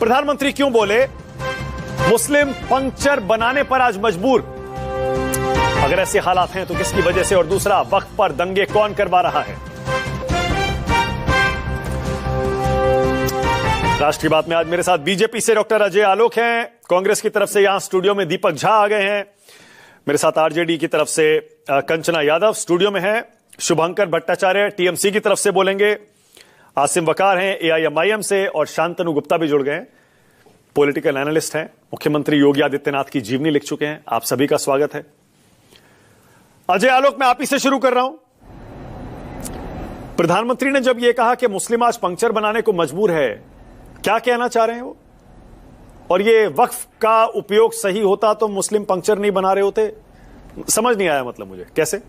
प्रधानमंत्री क्यों बोले मुस्लिम पंक्चर बनाने पर आज मजबूर? अगर ऐसे हालात हैं तो किसकी वजह से? और दूसरा, वक्फ पर दंगे कौन करवा रहा है? राष्ट्रीय बात में आज मेरे साथ बीजेपी से डॉक्टर अजय आलोक हैं, कांग्रेस की तरफ से यहां स्टूडियो में दीपक झा आ गए हैं, मेरे साथ आरजेडी की तरफ से कंचना यादव स्टूडियो में है, शुभंकर भट्टाचार्य टीएमसी की तरफ से बोलेंगे, आसिम वकार हैं एआईएमआईएम से, और शांतनु गुप्ता भी जुड़ गए हैं, पॉलिटिकल एनालिस्ट हैं, मुख्यमंत्री योगी आदित्यनाथ की जीवनी लिख चुके हैं। आप सभी का स्वागत है। अजय आलोक, मैं आप ही से शुरू कर रहा हूं। प्रधानमंत्री ने जब यह कहा कि मुस्लिम आज पंक्चर बनाने को मजबूर है, क्या कहना चाह रहे हैं वो? और ये वक्फ का उपयोग सही होता तो मुस्लिम पंक्चर नहीं बना रहे होते? समझ नहीं आया, मतलब मुझे कैसे।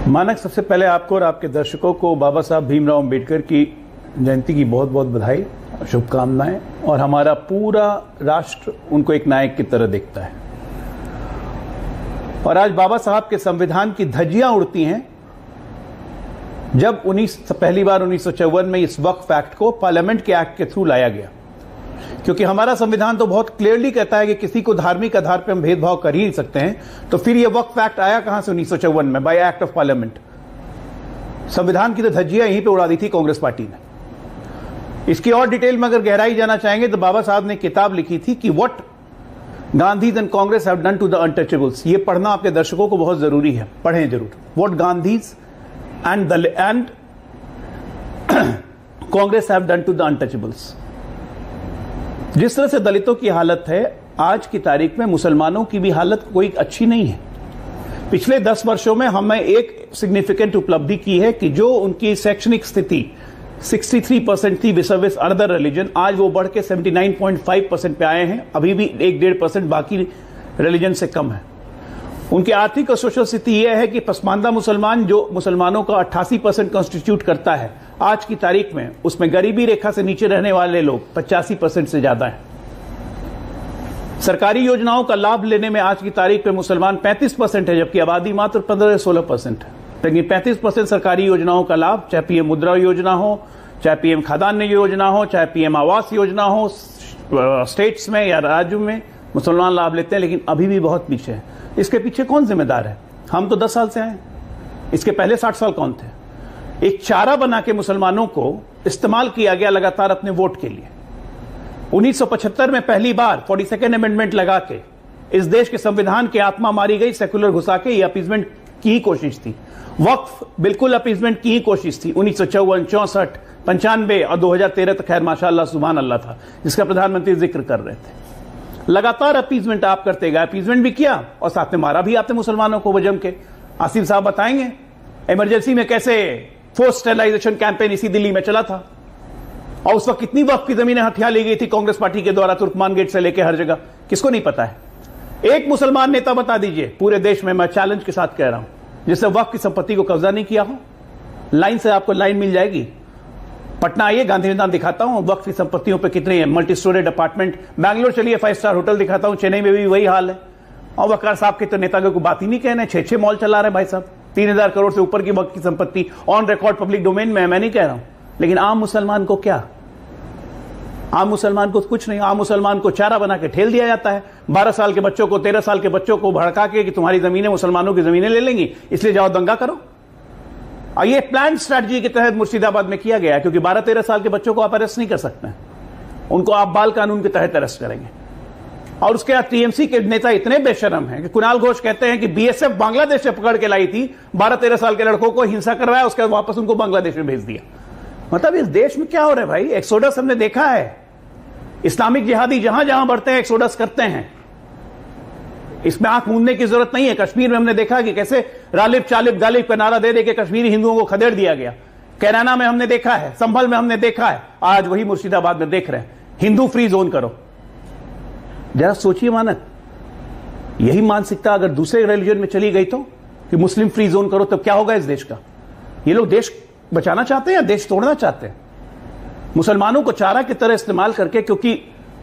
मानक, सबसे पहले आपको और आपके दर्शकों को बाबा साहब भीमराव अंबेडकर की जयंती की बहुत बहुत बधाई और शुभकामनाएं। और हमारा पूरा राष्ट्र उनको एक नायक की तरह देखता है। और आज बाबा साहब के संविधान की धज्जियां उड़ती हैं जब पहली बार 1954 में इस वक्फ एक्ट को पार्लियामेंट के एक्ट के थ्रू लाया गया, क्योंकि हमारा संविधान तो बहुत क्लियरली कहता है कि किसी को धार्मिक आधार पर हम भेदभाव कर ही नहीं सकते हैं। तो फिर यह वक्फ एक्ट आया कहां से 1954 में? Bye act of parliament. संविधान की तो धज्जियां यहीं पे उड़ा दी थी कांग्रेस पार्टी ने। इसकी और डिटेल में अगर गहराई जाना चाहेंगे तो बाबा साहब ने किताब लिखी थी कि what Gandhi's and Congress have done to the untouchables. ये पढ़ना आपके दर्शकों को बहुत जरूरी है, पढ़ें जरूर। What Gandhi's and Congress have done to the untouchables. जिस तरह से दलितों की हालत है आज की तारीख में, मुसलमानों की भी हालत कोई अच्छी नहीं है। पिछले 10 वर्षों में हमें एक सिग्निफिकेंट उपलब्धि की है कि जो उनकी शैक्षणिक स्थिति 63% थी विसर्विस अदर रिलीजन, आज वो बढ़ के 79.5% पे आए हैं। अभी भी 1-1.5% बाकी रिलीजन से कम है। उनकी आर्थिक और सोशल स्थिति यह है कि पसमानदा मुसलमान, जो मुसलमानों का 88% कॉन्स्टिट्यूट करता है आज की तारीख में, उसमें गरीबी रेखा से नीचे रहने वाले लोग 85% से ज्यादा हैं। सरकारी योजनाओं का लाभ लेने में आज की तारीख में मुसलमान 35% है, जबकि आबादी मात्र 15-16% है। लेकिन 35% सरकारी योजनाओं का लाभ, चाहे पीएम मुद्रा योजना हो, चाहे पीएम खाद्यान्न योजना हो, चाहे पीएम आवास योजना हो, स्टेट्स में या राज्यों में मुसलमान लाभ लेते हैं, लेकिन अभी भी बहुत पीछे है। इसके पीछे कौन जिम्मेदार है? हम तो 10 साल से हैं, इसके पहले 60 साल कौन थे? एक चारा बना के मुसलमानों को इस्तेमाल किया गया लगातार अपने वोट के लिए। 1975 में पहली बार 42nd अमेंडमेंट लगा के इस देश के संविधान की आत्मा मारी गई, सेकुलर घुसा के। ये अपीजमेंट की ही कोशिश थी। वक्फ बिल्कुल अपीजमेंट की ही कोशिश थी। 1954, 64, 95 और 2013 तक खैर माशाअल्लाह सुभान अल्लाह था, जिसका प्रधानमंत्री जिक्र कर रहे थे। लगातार अपीजमेंट आप करते गए, अपीजमेंट भी किया और साथ में मारा भी आपने मुसलमानों को वजम के। आसिफ साहब बताएंगे इमरजेंसी में कैसे फोर्स स्टेरिलाइजेशन कैंपेन इसी दिल्ली में चला था, और उस वक्त कितनी वक्फ की जमीनें हथिया ली गई थी कांग्रेस पार्टी के द्वारा, तुर्कमान गेट से लेकर हर जगह। किसको नहीं पता है? एक मुसलमान नेता बता दीजिए पूरे देश में, मैं चैलेंज के साथ कह रहा हूं, जिसने वक्फ की संपत्ति को कब्जा नहीं किया हो। लाइन से आपको लाइन मिल जाएगी। पटना आइए, गांधी मैदान दिखाता हूं वक्फ की संपत्तियों पे कितने हैं। Multi storeyed apartment. बैंगलोर चलिए, 5 स्टार होटल दिखाता हूं, चेन्नई में भी वही हाल है। और वकार साहब के तो नेता को बात ही नहीं कहना है, 6-6 मॉल चला रहे हैं भाई साहब। 3000 करोड़ से ऊपर की वक्फ की संपत्ति ऑन रिकॉर्ड पब्लिक डोमेन में है, मैं नहीं कह रहा हूं। लेकिन आम मुसलमान को क्या? आम मुसलमान को कुछ नहीं। आम मुसलमान को चारा बना के ठेल दिया जाता है। 12 साल के बच्चों को, 13 साल के बच्चों को भड़का के कि तुम्हारी जमीनें मुसलमानों की जमीनें ले लेंगी, इसलिए जाओ दंगा करो। और ये प्लान स्ट्रैटेजी के तहत मुर्शिदाबाद में किया गया, क्योंकि 12-13 साल के बच्चों को आप अरेस्ट नहीं कर सकते हैं, उनको आप बाल कानून के तहत अरेस्ट करेंगे। और उसके बाद टीएमसी के नेता इतने बेशरम हैं कि कुणाल घोष कहते हैं कि बीएसएफ बांग्लादेश से पकड़ के लाई थी 12-13 साल के लड़कों को, हिंसा करवाया, उसके बाद वापस उनको बांग्लादेश में भेज दिया। मतलब इस देश में क्या हो रहा है भाई? एक्सोडस हमने देखा है। इस्लामिक जिहादी जहां जहां बढ़ते हैं एक्सोडस करते हैं, इसमें आंख मूंदने की जरूरत नहीं है। कश्मीर में हमने देखा कि कैसे रालिब चालिब गालिब का नारा दे के कश्मीरी हिंदुओं को खदेड़ दिया गया। कैराना में हमने देखा है, संभल में हमने देखा है, आज वही मुर्शिदाबाद में देख रहे हैं। हिंदू फ्री जोन करो। जरा सोचिए मानक, यही मानसिकता अगर दूसरे रिलीजन में चली गई तो, कि मुस्लिम फ्री जोन करो, तब क्या होगा इस देश का? ये लोग देश बचाना चाहते हैं या देश तोड़ना चाहते हैं? मुसलमानों को चारा की तरह इस्तेमाल करके, क्योंकि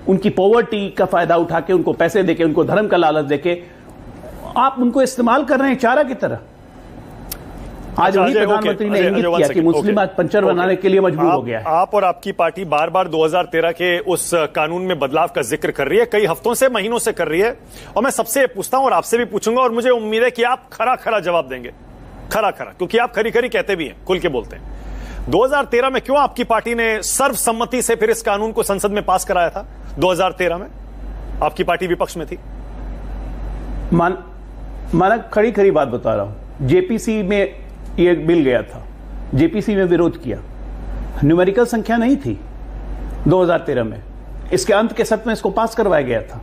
उनकी पॉवर्टी का फायदा उठा के, उनको पैसे देके, उनको धर्म का लालच देके आप उनको इस्तेमाल कर रहे हैं चारा की तरह। आज वही प्रधानमंत्री ने इंगित किया कि मुस्लिम आज पंचर बनाने के लिए मजबूर हो गया है। आप और आपकी पार्टी बार बार 2013 के उस कानून में बदलाव का जिक्र कर रही है, कई हफ्तों से, महीनों से कर रही है, और मैं सबसे पूछता हूं और आपसे भी पूछूंगा, और मुझे उम्मीद है कि आप खरा खरा जवाब देंगे, खरा खरा, क्योंकि आप खरी खरी कहते भी हैं, खुल के बोलते हैं। 2013 में क्यों आपकी पार्टी ने सर्वसम्मति से फिर इस कानून को संसद में पास कराया था? 2013 में आपकी पार्टी विपक्ष में थी। माना खड़ी खड़ी बात बता रहा हूं, जेपीसी में ये बिल गया था, जेपीसी में विरोध किया, न्यूमेरिकल संख्या नहीं थी 2013 में, इसके अंत के सत्र में इसको पास करवाया गया था,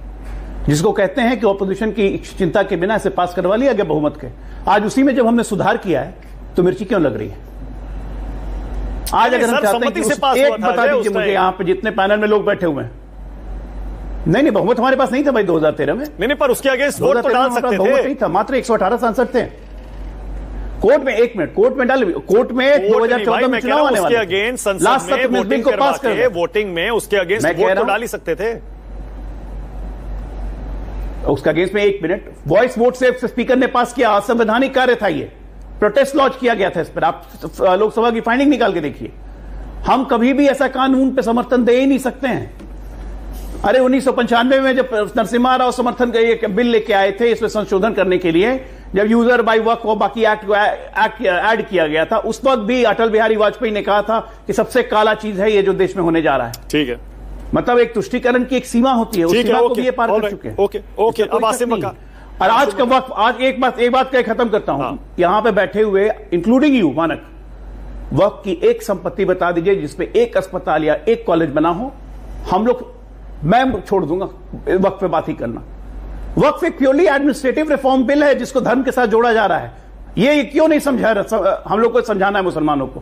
जिसको कहते हैं कि ऑपोजिशन की चिंता के बिना इसे पास करवा लिया गया बहुमत के। आज उसी में जब हमने सुधार किया है तो मिर्ची क्यों लग रही है? आज अगर हम चाहते हैं कि एक बता दीजिए मुझे, यहां पे जितने पैनल में लोग बैठे हुए हैं, नहीं बहुमत हमारे पास नहीं था भाई 2013 में। नहीं, पर उसके अगेंस्ट वोट तो डाल सकते थे। बहुमत नहीं था, मात्र 118 सांसद थे। कोर्ट में, एक मिनट, कोर्ट में डाल, कोर्ट में 2014 में चुनाव आने वाले, अगेंस्ट संसद में वोटिंग को पास करके, वोटिंग में उसके अगेंस्ट वोट तो डाल ही सकते थे। उसका अगेंस्ट में, एक मिनट, वॉइस वोट से स्पीकर ने पास किया, असंवैधानिक कार्य था ये, प्रोटेस्ट लॉन्च किया गया था इस पर। आप लोकसभा की फाइंडिंग निकाल के देखिए। हम कभी भी ऐसा कानून पे समर्थन दे ही नहीं सकते हैं। अरे 1995 में जब नरसिम्हा राव समर्थन का बिल लेके आए थे इसमें संशोधन करने के लिए, जब यूजर बाय वर्क को बाकी एक्ट ऐड किया गया था, उस वक्त भी अटल बिहारी वाजपेयी ने कहा था कि सबसे काला चीज है ये जो देश में होने जा रहा है। ठीक है, मतलब एक तुष्टीकरण की एक सीमा होती है, उस सीमा को भी ये पार कर चुके हैं। ओके, अब आसिम वकार। और आज का वक्त, आज एक बात कह खत्म करता हूं। यहां पे बैठे हुए इंक्लूडिंग यू मानक, वक्त की एक संपत्ति बता दीजिए जिसमें एक अस्पताल या एक कॉलेज बना हो, हम लोग, मैं छोड़ दूंगा वक्त पे बात ही करना। वक्त एक प्योरली एडमिनिस्ट्रेटिव रिफॉर्म बिल है जिसको धर्म के साथ जोड़ा जा रहा है। ये क्यों नहीं समझा, हम लोग को समझाना है मुसलमानों को।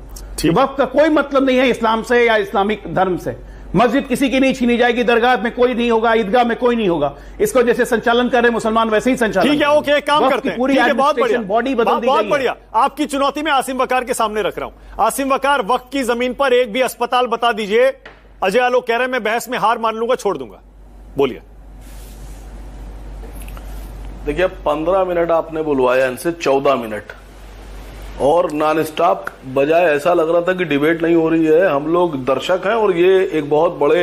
वक्त का कोई मतलब नहीं है इस्लाम से या इस्लामिक धर्म से। मस्जिद किसी की नहीं छीनी जाएगी, दरगाह में कोई नहीं होगा, ईदगाह में कोई नहीं होगा। इसको जैसे संचालन कर रहे मुसलमान वैसे ही संचालन। ठीक है, ओके, काम करते हैं, पूरी एडमिनिस्ट्रेशन बॉडी बदल दी गई है। बहुत बढ़िया। आपकी चुनौती में आसिम वकार के सामने रख रहा हूं। आसिम वकार, वक्त की जमीन पर एक भी अस्पताल बता दीजिए। अजय आलोक कह रहे हैं मैं बहस में हार मान लूंगा, छोड़ दूंगा, बोलिए। देखिए, 15 मिनट आपने बुलवाया, इनसे 14 मिनट, और नॉन स्टॉप बजाय ऐसा लग रहा था कि डिबेट नहीं हो रही है। हम लोग दर्शक हैं और ये एक बहुत बड़े,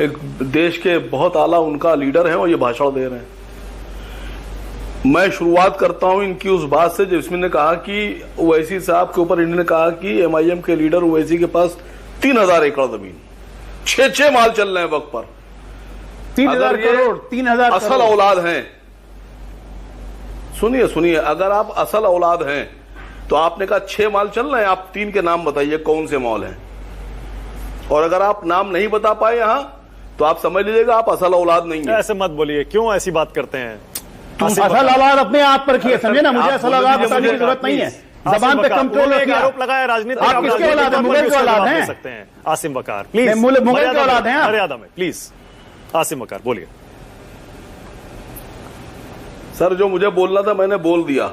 एक देश के बहुत आला उनका लीडर है और ये भाषण दे रहे हैं। मैं शुरुआत करता हूं इनकी उस बात से जिसमें ने कहा कि ओवैसी साहब के ऊपर इन्होंने कहा कि एमआईएम के लीडर ओवैसी के पास 3000 एकड़ जमीन, 6 माल चल रहे हैं वक्त पर, 3000 करोड़, 3000 असल औलाद हैं। सुनिए, अगर आप असल औलाद हैं तो आपने कहा 6 माल चल रहे हैं, आप 3 के नाम बताइए कौन से मॉल हैं। और अगर आप नाम नहीं बता पाए यहां तो आप समझ लीजिएगा आप असल औलाद नहीं है। ऐसे मत बोलिए, क्यों ऐसी बात करते हैं? असल औलाद अपने आप पर रखिए, समझे ना, मुझे असल औलाद बताने की जरूरत नहीं है। जबान पे कंट्रोल रखिए। आरोप लगाया राजनीतिक, आप किसके औलाद हैं? मुगल के औलाद हैं सकते हैं। आसिम वकार प्लीज, मुगल के औलाद हैं, मर्यादा में प्लीज। आसिम वकार बोलिए। सर, जो मुझे बोलना था मैंने बोल दिया,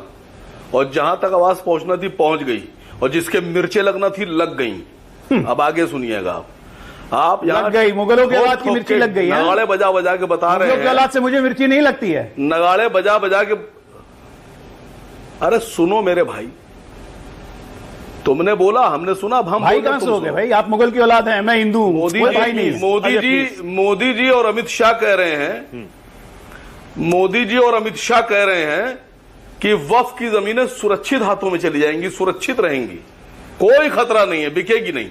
और जहां तक आवाज पहुंचना थी पहुंच गई, और जिसके मिर्चें लगना थी लग गई। अब आगे सुनिएगा। आप यहाँ लग गई, मुगलों के औलाद की मिर्ची लग गई है। नगाड़े बजा बजा के बता रहे हैं, मुगलों के औलाद से मुझे मिर्ची नहीं लगती है। नगाड़े बजा बजा के, अरे सुनो मेरे भाई, तुमने बोला, हमने सुना, अब हम भाई कहां से हो गए भाई? आप मुगल की औलाद हैं, मैं हिंदू हूं। मोदी जी और अमित शाह कह रहे हैं, मोदी जी और अमित शाह कह रहे हैं कि वक्फ की जमीनें सुरक्षित हाथों में चली जाएंगी, सुरक्षित रहेंगी, कोई खतरा नहीं है, बिकेगी नहीं।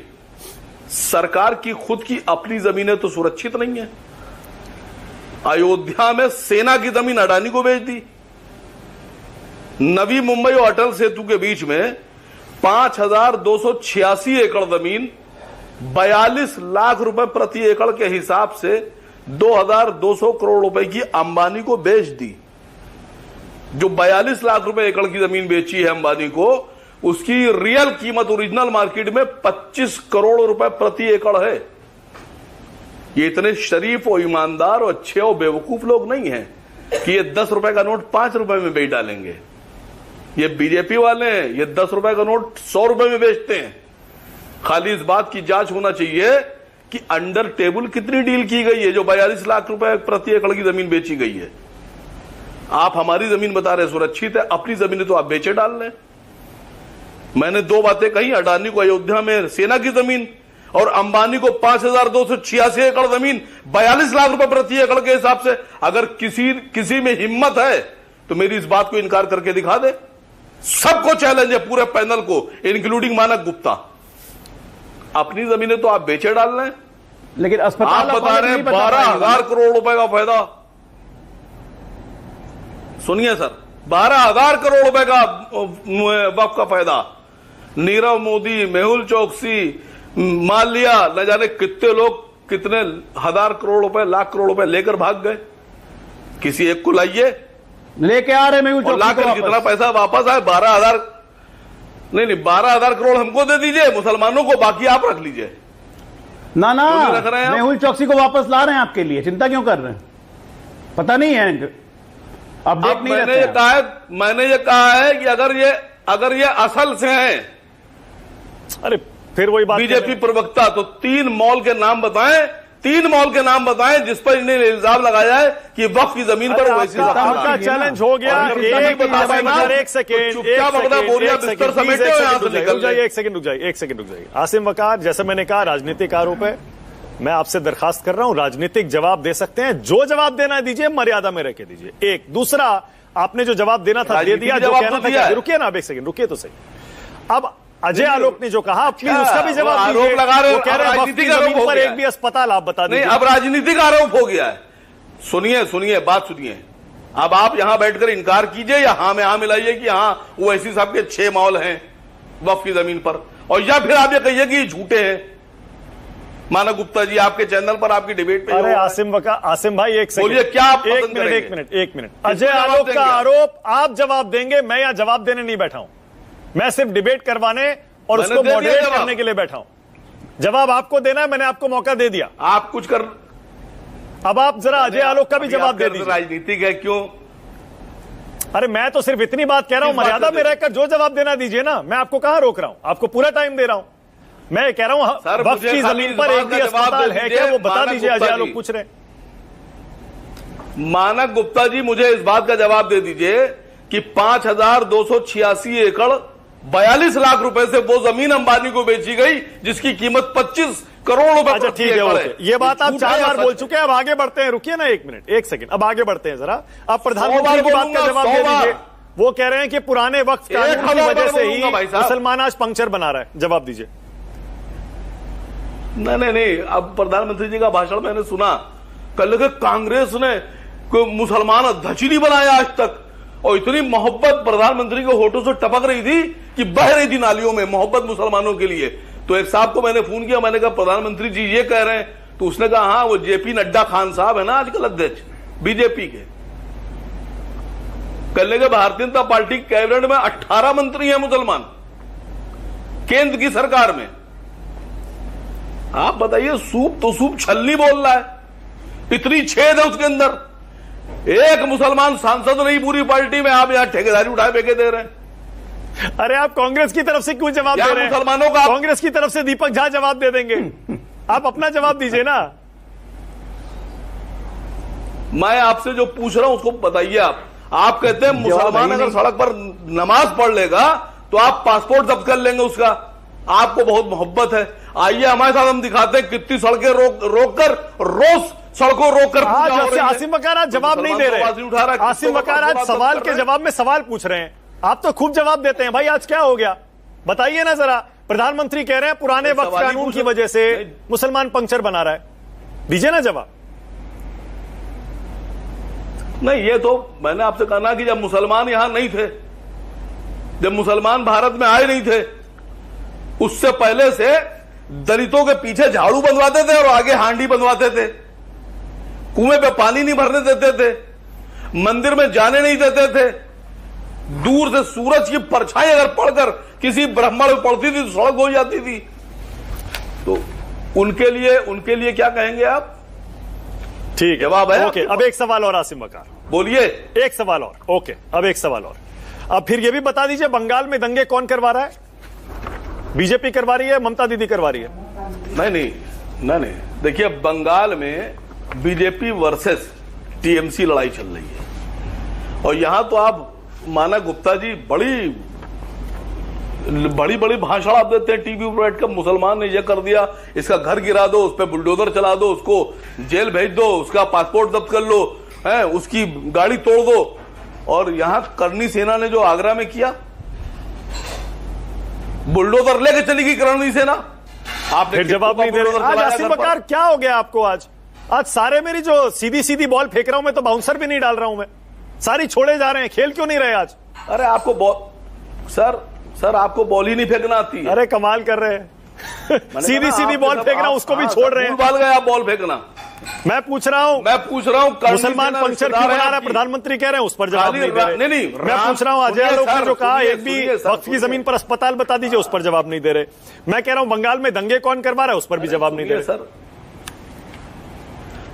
सरकार की खुद की अपनी जमीनें तो सुरक्षित नहीं है। अयोध्या में सेना की जमीन अडानी को बेच दी। नवी मुंबई और अटल सेतु के बीच में 5286 एकड़ जमीन 42 लाख रुपए प्रति एकड़ के हिसाब से 2200 करोड़ रुपए की अंबानी को बेच दी। जो 42 लाख रुपए एकड़ की जमीन बेची है अंबानी को, उसकी रियल कीमत ओरिजिनल मार्केट में 25 करोड़ रुपए प्रति एकड़ है। ये इतने शरीफ और ईमानदार और अच्छे और बेवकूफ लोग नहीं हैं कि ये 10 रुपए का नोट 5 रुपए में बेच डालेंगे। ये बीजेपी वाले हैं, ये 10 रुपए का नोट 100 रुपए में बेचते हैं। खाली इस बात की जांच होना चाहिए कि अंडर टेबल कितनी डील की गई है जो 42 लाख रुपए प्रति एकड़ की जमीन बेची गई है। आप हमारी जमीन बता रहे सुरक्षित है, अपनी जमीन तो आप बेचे डाल रहे हैं। मैंने दो बातें कही, अडानी को अयोध्या में सेना की जमीन और अंबानी को 5,286 एकड़ जमीन 42 लाख रुपए प्रति एकड़ के हिसाब से। अगर किसी में हिम्मत है तो मेरी इस बात को इनकार करके दिखा दे। सबको चैलेंज है, पूरे पैनल को, इंक्लूडिंग मानक गुप्ता। अपनी जमीनें तो आप बेचे डाल रहे हैं, लेकिन अस्पताल आप बता रहे हैं 12,000 करोड़ रुपए का फायदा। सुनिए सर, 12,000 करोड़ रुपए का वक्फ का फायदा। नीरव मोदी, मेहुल चोकसी, माल्या, न जाने कितने लोग कितने हजार करोड़ रुपए, लाख करोड़ रुपए लेकर भाग गए। किसी एक को लाइए, लेके आ रहे मेहुल चोकसी लाकर कितना पैसा वापस आए? 12,000 नहीं 12,000 करोड़ हमको दे दीजिए, मुसलमानों को बाकी आप रख लीजिए। ना रख रहे हैं मेहुल चोकसी को वापस ला रहे हैं आपके लिए, चिंता क्यों कर रहे हैं? पता नहीं है, अपडेट नहीं रहते हैं। मैंने ये कहा है कि अगर ये असल से हैं, अरे फिर वही बात, बीजेपी प्रवक्ता, तो 3 मॉल के नाम बताएं, 3 मॉल के नाम बताएं जिस पर इन्हें इल्जाम लगाया है कि वक्फ की जमीन पर वैसी आपका चैलेंज हो गया। एक सेकंड रुक जाइए। आसिम वकार, जैसे मैंने कहा राजनीतिक आरोप है, मैं आपसे दरखास्त कर रहा हूं राजनीतिक जवाब दे सकते हैं, जो जवाब देना है दीजिए, मर्यादा में रह के दीजिए। एक दूसरा, आपने जो जवाब देना था दे दिया, जो कहना था, रुकिए ना आप एक सेकंड, रुकिए तो सही। अब अजय आलोक ने जो कहा प्लीज उसका भी जवाब दीजिए। आरोप लगा रहे हो, कह रहे हैं राजनीतिक जमीन पर एक भी अस्पताल आप बता दीजिए। अब राजनीतिक आरोप हो गया है। सुनिए बात सुनिए। अब आप यहां बैठकर इनकार कीजिए या हाँ में हाँ मिलाइए कि हाँ वो ऐसी साहब के 6 मॉल हैं वक्फ की जमीन पर, और या फिर आप ये कहिए कि झूठे हैं। मानक गुप्ता जी आपके चैनल पर आपकी डिबेट पे, अरे आसिम भाई एक सेकंड बोलिए, क्या आप एक मिनट अजय आलोक का आरोप आप जवाब देंगे, मैं यहां जवाब देने नहीं बैठा हूं, मैं सिर्फ डिबेट करवाने और उसको मॉडरेट करने के लिए बैठा हूं। जवाब आपको देना है, मैंने आपको मौका दे दिया, आप कुछ कर। अब आप जरा अजय आलोक का भी जवाब दे दीजिए। राजनीतिक है क्यों? अरे मैं तो सिर्फ इतनी बात कह रहा हूं, मर्यादा में रहकर जो जवाब देना दीजिए ना, मैं आपको कहां रोक रहा हूं, आपको पूरा टाइम दे रहा हूं। मैं कह रहा हूं वक्फ की जमीन पर एक भी अस्पताल है क्या, वो बता दीजिए। अजय आलोक पूछ रहे हैं। मानक गुप्ता जी मुझे इस बात का जवाब दे दीजिए कि 5,286 एकड़ 42 लाख रुपए से वो जमीन अंबानी को बेची गई जिसकी कीमत 25 करोड़ रुपए। अच्छा ठीक है, ओके, ये बात आप 4 बार बोल चुके हैं, अब आगे बढ़ते हैं। रुकिए ना एक मिनट, एक सेकंड, अब आगे बढ़ते हैं जरा। अब प्रधानमंत्री की बात का जवाब दे दीजिए। वो कह रहे हैं कि पुराने वक्फ कानून की वजह से ही मुसलमान आज पंक्चर बना रहा है, जवाब दीजिए। नहीं, अब प्रधानमंत्री जी का भाषण मैंने सुना, कल के कांग्रेस ने कोई मुसलमान अध्यक्ष नहीं बनाया आज तक, और इतनी मोहब्बत प्रधानमंत्री के होठों से टपक रही थी कि बह रही थी नालियों में मोहब्बत मुसलमानों के लिए। तो एक साहब को मैंने फोन किया, मैंने कहा प्रधानमंत्री जी ये कह रहे हैं, तो उसने कहा हाँ, वो जेपी नड्डा खान साहब है ना आजकल अध्यक्ष बीजेपी के, कल के भारतीय जनता पार्टी कैबिनेट में 18 मंत्री हैं मुसलमान, केंद्र की सरकार में। आप बताइए, सूप तो सूप छलनी बोल रहा है, इतनी छेद है उसके अंदर, एक मुसलमान सांसद नहीं पूरी पार्टी में, आप यहां ठेकेदारी उठाए फेंके दे रहे हैं। अरे आप कांग्रेस की तरफ से क्यों जवाब दे रहे हैं? मुसलमानों का कांग्रेस की तरफ से दीपक झा जवाब दे देंगे, आप अपना जवाब दीजिए ना। मैं आपसे जो पूछ रहा हूं उसको बताइए। आप कहते हैं मुसलमान अगर सड़क पर नमाज पढ़ लेगा तो आप पासपोर्ट जब्त कर लेंगे उसका, आपको बहुत मोहब्बत है। आइए हमारे साथ, हम दिखाते हैं कितनी सड़कें रोककर रोज सड़कों रोककर। आसिम वकार आज जवाब नहीं दे रहे, आसिम वकार आज सवाल के जवाब में सवाल पूछ रहे हैं, आप तो खूब जवाब देते हैं भाई, आज क्या हो गया बताइए ना जरा। प्रधानमंत्री कह रहे हैं पुराने वक्त कानून की वजह से मुसलमान पंक्चर बना रहा है, दीजिए ना जवाब। नहीं, ये तो मैंने आपसे कहा ना कि जब मुसलमान यहां नहीं थे, जब मुसलमान भारत में आए नहीं थे, उससे पहले से दलितों के पीछे झाड़ू बंधवाते थे और आगे हांडी बंधवाते थे, कुएं पे पानी नहीं भरने देते थे, मंदिर में जाने नहीं देते थे, दूर से सूरज की परछाई अगर पड़कर किसी ब्राह्मण में पड़ती थी तो सड़क हो जाती थी। तो उनके लिए क्या कहेंगे आप? ठीक है, जवाब है। ओके, अब एक सवाल और आसिम वकार, बोलिए। एक सवाल और, ओके, अब एक सवाल और। अब फिर ये भी बता दीजिए, बंगाल में दंगे कौन करवा रहा है? बीजेपी करवा रही है, ममता दीदी करवा रही है? नहीं, देखिए बंगाल में बीजेपी वर्सेस टीएमसी लड़ाई चल रही है, और यहां तो आप मानक गुप्ता जी बड़ी बड़ी बड़ी भाषण आप देते हैं टीवी पर बैठकर, मुसलमान ने यह कर दिया, इसका घर गिरा दो, उस पर बुलडोजर चला दो, उसको जेल भेज दो, उसका पासपोर्ट जब्त कर लो, है उसकी गाड़ी तोड़ दो। और यहां करनी सेना ने जो आगरा में किया, बुलडोजर लेके चली गई करनी सेना, आपने फिर जवाब नहीं दे रहे। आज आसिम बकार क्या हो गया आपको? आज सारे मेरी जो सीधी सीधी बॉल फेंक रहा हूं मैं, तो बाउंसर भी नहीं डाल रहा हूं मैं, सारी छोड़े जा रहे हैं, खेल क्यों नहीं रहे आज? अरे आपको बॉल सर आपको बॉल ही नहीं फेंकना आती है। अरे कमाल कर रहे हैं सीधी सीधी बॉल फेंक रहा हूं, उसको भी छोड़ रहे हैं। बाल गया आप बॉल फेंकना। मैं पूछ रहा हूं मुसलमान पंक्चर क्यों बना रहा है, प्रधानमंत्री कह रहे हैं, उस पर जवाब नहीं दे रहे। नहीं, मैं पूछ रहा हूं अजय आलोक ने जो कहा एक भी वक्फ की जमीन पर अस्पताल बता दीजिए, उस पर जवाब नहीं दे रहे। मैं कह रहा हूं बंगाल में दंगे कौन करवा रहा है, उस पर भी जवाब नहीं दे रहे सर।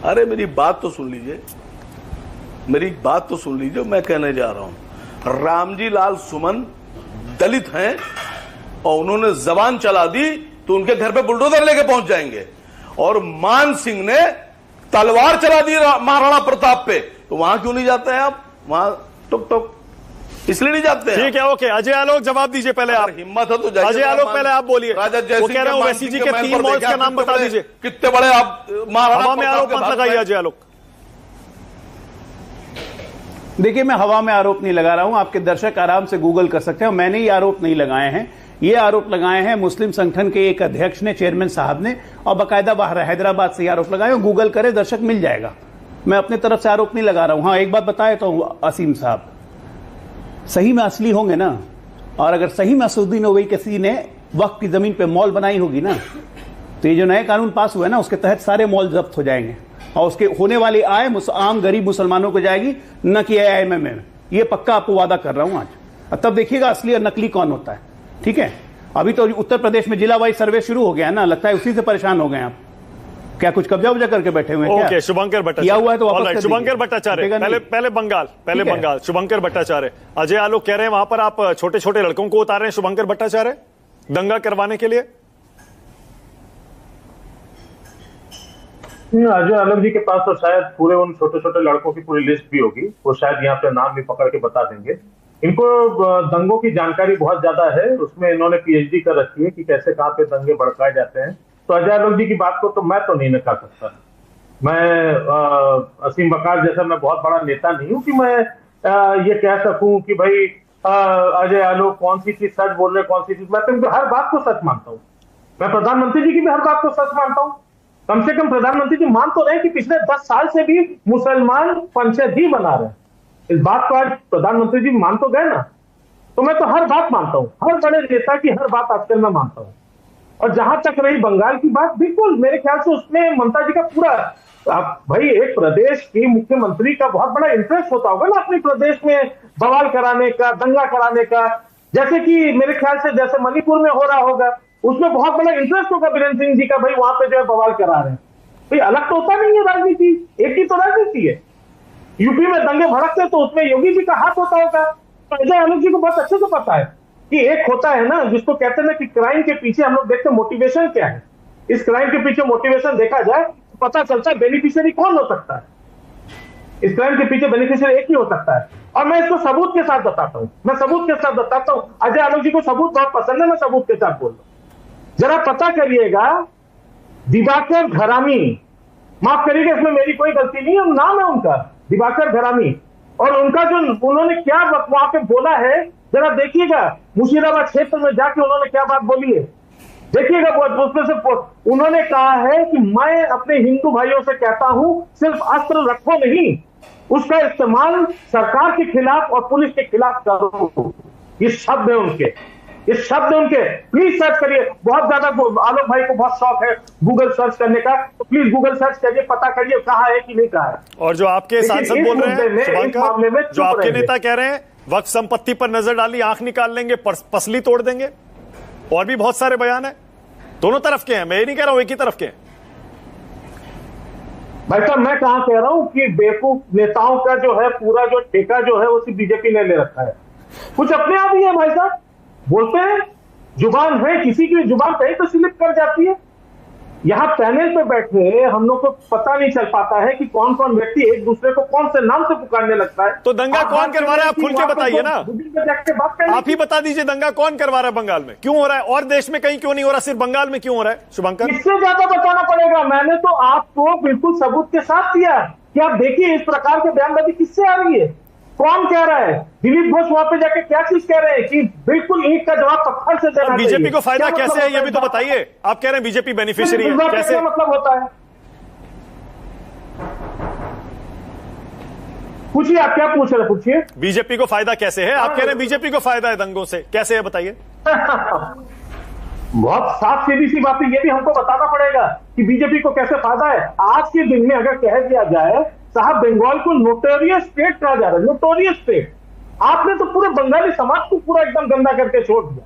अरे मेरी बात तो सुन लीजिए, मेरी बात तो सुन लीजिए, मैं कहने जा रहा हूं रामजी लाल सुमन दलित हैं और उन्होंने जबान चला दी तो उनके घर पे बुलडोजर लेके पहुंच जाएंगे। और मान सिंह ने तलवार चला दी महाराणा प्रताप पे, तो वहां क्यों नहीं जाते हैं आप? वहां टुक टुक इसलिए नहीं जाते हैं। ठीक है, ओके। अजय आलोक जवाब दीजिए पहले आप। हिम्मत है तो जाइए। अजय आलोक पहले आप बोलिए। राजा वो कह रहे हैं ओवैसी जी के 3 मॉल्स का नाम बता दीजिए। कितने बड़े आप महाराणा हवा में आरोप मत लगाइए अजय आलोक। देखिए, मैं हवा में आरोप नहीं लगा रहा हूं, आपके दर्शक आराम से गूगल कर सकते हैं। मैंने ये आरोप नहीं लगाए हैं, ये आरोप लगाए हैं मुस्लिम संगठन के एक अध्यक्ष ने, चेयरमैन साहब ने, और बाकायदा बाहर हैदराबाद से आरोप लगाए। गूगल करे दर्शक, मिल जाएगा। मैं अपने तरफ से आरोप नहीं लगा रहा हूं। हाँ, एक बात बताए तो असीम साहब, सही में असली होंगे ना, और अगर सही में असदुद्दीन ओवैसी ने वक्फ की जमीन पे मॉल बनाई होगी ना, तो ये जो नए कानून पास हुए ना, उसके तहत सारे मॉल जब्त हो जाएंगे और उसके होने वाली आय आम गरीब मुसलमानों को जाएगी, न कि AIMM में। ये पक्का आपको वादा कर रहा हूं आज। तब देखिएगा असली और नकली कौन होता है। ठीक है, अभी तो उत्तर प्रदेश में जिला वाइज सर्वे शुरू हो गया है ना, लगता है उसी से परेशान हो गए आप। क्या कुछ कब्जा उब्जा करके बैठे हुए हैं? ओके, शुभंकर भट्टाचार्य किया हुआ है तो वापस कर दीजिए। शुभंकर भट्टाचार्य पहले बंगाल शुभंकर भट्टाचार्य। अजय आलोक कह रहे हैं वहां पर आप छोटे छोटे लड़कों को उतार रहे हैं, शुभंकर भट्टाचार्य, दंगा करवाने के लिए। अजय आलोक जी के पास तो शायद पूरे उन छोटे छोटे लड़कों की पूरी लिस्ट भी होगी, वो शायद यहाँ पे नाम भी पकड़ के बता देंगे। इनको दंगों की जानकारी बहुत ज्यादा है, उसमें इन्होंने PhD कर रखी है कि कैसे कहाँ पे दंगे भड़काए जाते हैं। तो अजय आलोक जी की बात को तो मैं तो नहीं नकार सकता। मैं असीम बकार जैसा मैं बहुत बड़ा नेता नहीं हूं कि मैं ये कह सकूं कि भाई अजय आलोक कौन सी चीज सच बोल रहे, कौन सी चीज। मैं तो हर बात को सच मानता हूं। मैं प्रधानमंत्री जी की भी हर बात को सच मानता हूं। कम से कम प्रधानमंत्री जी मान तो रहे कि पिछले 10 साल से भी मुसलमान पंचायत ही बना रहे हैं। इस बात को आज प्रधानमंत्री जी मान तो गए ना। तो मैं तो हर बात मानता हूं, हर बड़े नेता की हर बात आजकल मैं मानता हूं। और जहां तक रही बंगाल की बात, बिल्कुल मेरे ख्याल से उसमें ममता जी का पूरा, भाई एक प्रदेश की मुख्यमंत्री का बहुत बड़ा इंटरेस्ट होता होगा ना अपने प्रदेश में बवाल कराने का, दंगा कराने का। जैसे कि मेरे ख्याल से जैसे मणिपुर में हो रहा होगा, उसमें बहुत बड़ा इंटरेस्ट होगा बीरेंद्र सिंह जी का, भाई वहां पे जो है बवाल करा रहे हैं। भाई अलग तो होता नहीं है राजनीति, एक ही तो राजनीति है। यूपी में दंगे भड़कते तो उसमें योगी जी का हाथ होता होगा। तो अजय आलोक जी को बहुत अच्छे से पता है कि एक होता है ना जिसको कहते हैं ना कि क्राइम के पीछे हम लोग देखते हैं मोटिवेशन क्या है। इस क्राइम के पीछे मोटिवेशन देखा जाए तो पता चलता है बेनिफिशियरी कौन हो सकता है। इस क्राइम के पीछे बेनिफिशियरी एक ही हो सकता है। और मैं इसको सबूत के साथ बताता हूं, मैं सबूत के साथ बताता हूं। अजय आलोक जी को सबूत बहुत पसंद है, मैं सबूत के साथ बोल रहा हूं। जरा पता करिएगा, दिवाकर घरामी, माफ करिएगा इसमें मेरी कोई गलती नहीं है, नाम है उनका दिवाकर घरामी, और उनका जो उन्होंने क्या वहां पे बोला है जरा देखिएगा। मुशीराबाद क्षेत्र में जाके उन्होंने क्या बात बोली है देखिएगा। उसमें से उन्होंने कहा है कि मैं अपने हिंदू भाइयों से कहता हूं सिर्फ अस्त्र रखो नहीं, उसका इस्तेमाल सरकार के खिलाफ और पुलिस के खिलाफ करो। ये शब्द है उनके, ये शब्द उनके। प्लीज सर्च करिए, बहुत ज्यादा आलोक भाई को बहुत शौक है गूगल सर्च करने का, तो प्लीज गूगल सर्च करिए, पता करिए कहा है कि नहीं कहा है। और जो आपके सांसद बोल रहे हैं शुभंकर, जो आपके नेता कह रहे हैं वक्फ संपत्ति पर नजर डाली आंख निकाल लेंगे, पसली तोड़ देंगे, और भी बहुत सारे बयान है। दोनों तरफ के हैं, मैं ये नहीं कह रहा हूं एक ही तरफ के हैं। भाई साहब मैं कहां कह रहा हूं कि बेवकूफ नेताओं का जो है पूरा जो ठेका जो है उसी बीजेपी ने ले रखा है। कुछ अपने आप ही है भाई साहब, बोलते हैं जुबान है, किसी की जुबान कहीं तो स्लिप कर जाती है। यहाँ पैनल पे बैठे हम लोग को पता नहीं चल पाता है कि कौन कौन व्यक्ति एक दूसरे को कौन से नाम से पुकारने लगता है। तो दंगा कौन करवा रहा है, आप खुल के बताइए ना, आप ही किससे बता दीजिए दंगा कौन करवा रहा है, बंगाल में क्यों हो रहा है, और देश में कहीं क्यों नहीं हो रहा, सिर्फ बंगाल में क्यों हो रहा है शुभंकर? ज्यादा बताना पड़ेगा। मैंने तो आपको बिल्कुल सबूत के साथ दिया कि आप देखिए इस प्रकार के बयानबाजी किससे आ रही है, कौन कह रहा है। दिलीप घोष वहां पे जाके क्या चीज कह रहे हैं कि बिल्कुल ईंट का जवाब पत्थर से देना। बीजेपी को फायदा कैसे है ये भी तो बताइए। आप कह रहे हैं बीजेपी बेनिफिशियरी है, कैसे मतलब होता है? पूछिए, आप क्या पूछ रहे, पूछिए। बीजेपी को फायदा कैसे है? आप कह रहे हैं बीजेपी को फायदा है दंगों से, कैसे है बताइए। बहुत साफ सीधी सी बात है, ये भी हमको बताना पड़ेगा कि बीजेपी को कैसे फायदा है। आज के दिन में अगर कह दिया जाए साहब बंगाल को नोटोरियस स्टेट कहा जा रहा है, नोटोरियस स्टेट, आपने तो पूरे बंगाली समाज को पूरा एकदम गंदा करके छोड़ दिया।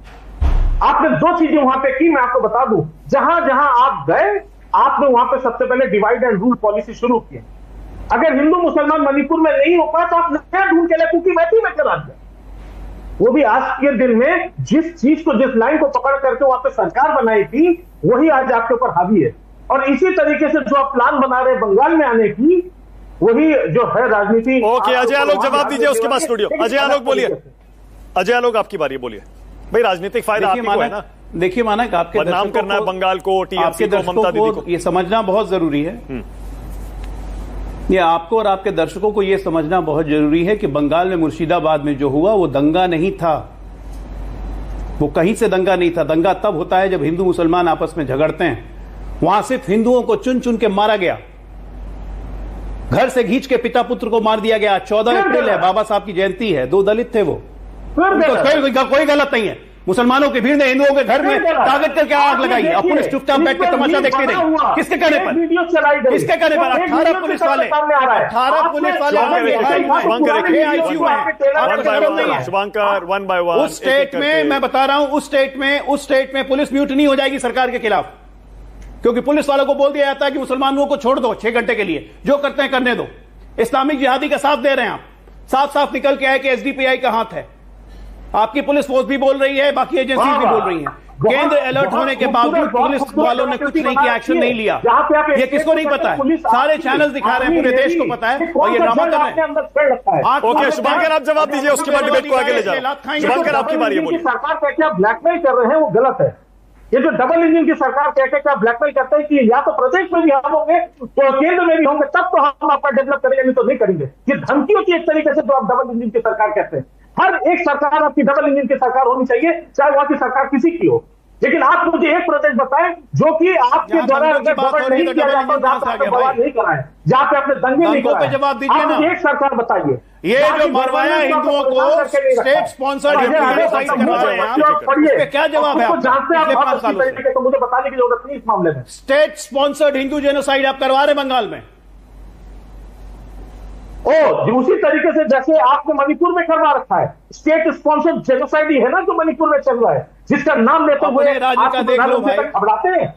आपने दो चीजें वहां पे की, मैं आपको बता दूं। जहां जहां आप गए आपने वहां पे सबसे पहले डिवाइड एंड रूल पॉलिसी शुरू की। अगर हिंदू मुसलमान मणिपुर में नहीं हो पाया तो आप नया ढूंढ के लाए, क्योंकि मैथी में करा दिया। वो भी आज के दिन में जिस चीज को, जिस लाइन को पकड़ करके वहां पे सरकार बनाई थी वही आज आपके ऊपर हावी है। और इसी तरीके से जो आप प्लान बना रहे बंगाल में आने की, वही जो है राजनीति। ओके, अजय आलोक जवाब दीजिए, उसके बाद स्टूडियो। अजय आलोक बोलिए, अजय आलोक आपकी बारी है, बोलिए भाई। राजनीतिक फायदा आपको है ना? देखिए मानक, आपके बदनाम करना है बंगाल को, टीएमसी को, ममता दीदी को, ये समझना बहुत जरूरी है। ये आपको और आपके दर्शकों को यह समझना बहुत जरूरी है कि बंगाल में मुर्शिदाबाद में जो हुआ वो दंगा नहीं था, वो कहीं से दंगा नहीं था। दंगा तब होता है जब हिंदू मुसलमान आपस में झगड़ते हैं। वहां सिर्फ हिंदुओं को चुन चुन के मारा गया, घर से खींच के पिता पुत्र को मार दिया गया। 14 अप्रैल है, बाबा साहब की जयंती है, 2 दलित थे, वो कोई गलत नहीं है। मुसलमानों की भीड़ ने हिंदुओं के घर में ताकत करके आग लगाई है, पुलिस चुपचाप बैठ के तमाशा देखती रही। किसके कहने पर? किसके कहने पर? 18 पुलिस वाले, 18 पुलिस वाले शुभंकर, वन बाय वन। उस स्टेट में मैं बता रहा हूं, उस स्टेट में पुलिस म्यूटनी हो जाएगी सरकार के खिलाफ, क्योंकि पुलिस वालों को बोल दिया जाता है कि मुसलमानों को छोड़ दो 6 घंटे के लिए, जो करते हैं करने दो। इस्लामिक जिहादी का साथ दे रहे हैं आप। साफ साफ निकल के आए कि एसडीपीआई का हाथ है। आपकी पुलिस फोर्स भी बोल रही है, बाकी एजेंसी भी बोल रही है। केंद्र अलर्ट होने के बावजूद पुलिस वालों ने कुछ नहीं किया, एक्शन नहीं लिया। ये किसको नहीं पता है? सारे चैनल्स दिखा रहे हैं, पूरे देश को पता है, और ये ड्रामा कर रहे हैं। ओके शुभंकर, आप जवाब दीजिए, उसके बाद डिबेट को आगे ले जाओ। शुभंकर आपकी बारी है, बोलिए। सरकार का क्या ब्लैकमेल कर रहे हैं वो गलत है। ये जो डबल इंजन की सरकार कहकर क्या ब्लैकमेल करते हैं कि या तो प्रदेश में भी हम होंगे तो केंद्र में भी होंगे, तब तो हम आपका डेवलप करेंगे, नहीं तो नहीं करेंगे। ये धमकी होती है एक तरीके से जो आप डबल इंजन की सरकार कहते हैं। हर एक सरकार आपकी डबल इंजन की सरकार होनी चाहिए, चाहे वहां की सरकार किसी की हो। लेकिन आप मुझे एक प्रदेश बताएं जो कि आपके द्वारा अगर गवर्नमेंट नहीं किया जाता, बवाल नहीं कराए, जहां पे अपने दंगे नहीं कराए, जवाब दीजिए ना। एक सरकार बताइए। ये जो मरवाया हिंदुओं को स्टेट स्पॉन्सर्ड जेनोसाइड करवा रहे हैं, क्या जवाब है? जानते हैं आप बहुत अच्छी तरीके, तो मुझे बताने की जरूरत नहीं इस मामले में। स्टेट स्पॉन्सर्ड हिंदू जेनोसाइड आप करवा रहे बंगाल में। उसी तरीके से जैसे आपने मणिपुर में करवा रखा है, स्टेट स्पॉन्सर्ड जेनोसाइड ही है ना जो मणिपुर में चल रहा है, जिसका नाम लेते हुए राज्य का देख लो भाई, घबराते हैं।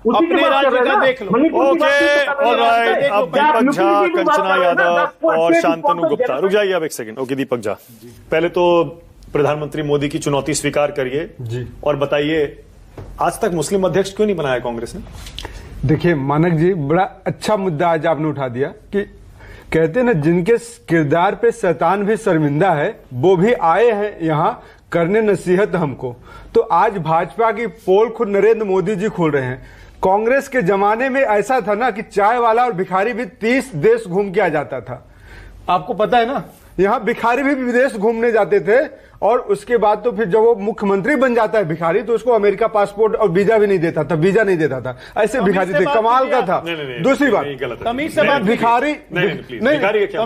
अपने राज्य का देख लो। ओके ऑलराइट, अब दीपक झा, कंचना यादव और शांतनु गुप्ता, रुक जाइए अब एक सेकंड। ओके दीपक झा, पहले तो प्रधानमंत्री मोदी की चुनौती स्वीकार करिए और बताइए आज तक मुस्लिम अध्यक्ष क्यों नहीं बनाया कांग्रेस ने? देखिए मानक जी, बड़ा अच्छा मुद्दा आज आपने उठा दिया कि कहते हैं ना, जिनके किरदार पे शैतान भी शर्मिंदा है वो भी आए हैं यहाँ करने नसीहत हमको। तो आज भाजपा की पोल खुद नरेंद्र मोदी जी खोल रहे हैं। कांग्रेस के जमाने में ऐसा था ना कि चाय वाला और भिखारी भी 30 देश घूम के आ जाता था, आपको पता है ना। यहाँ भिखारी भी विदेश घूमने जाते थे, और उसके बाद तो फिर जब वो मुख्यमंत्री बन जाता है भिखारी, तो उसको अमेरिका पासपोर्ट और वीजा भी नहीं देता था, वीजा नहीं देता था। ऐसे भिखारी थे, कमाल का था। दूसरी बात, भिखारी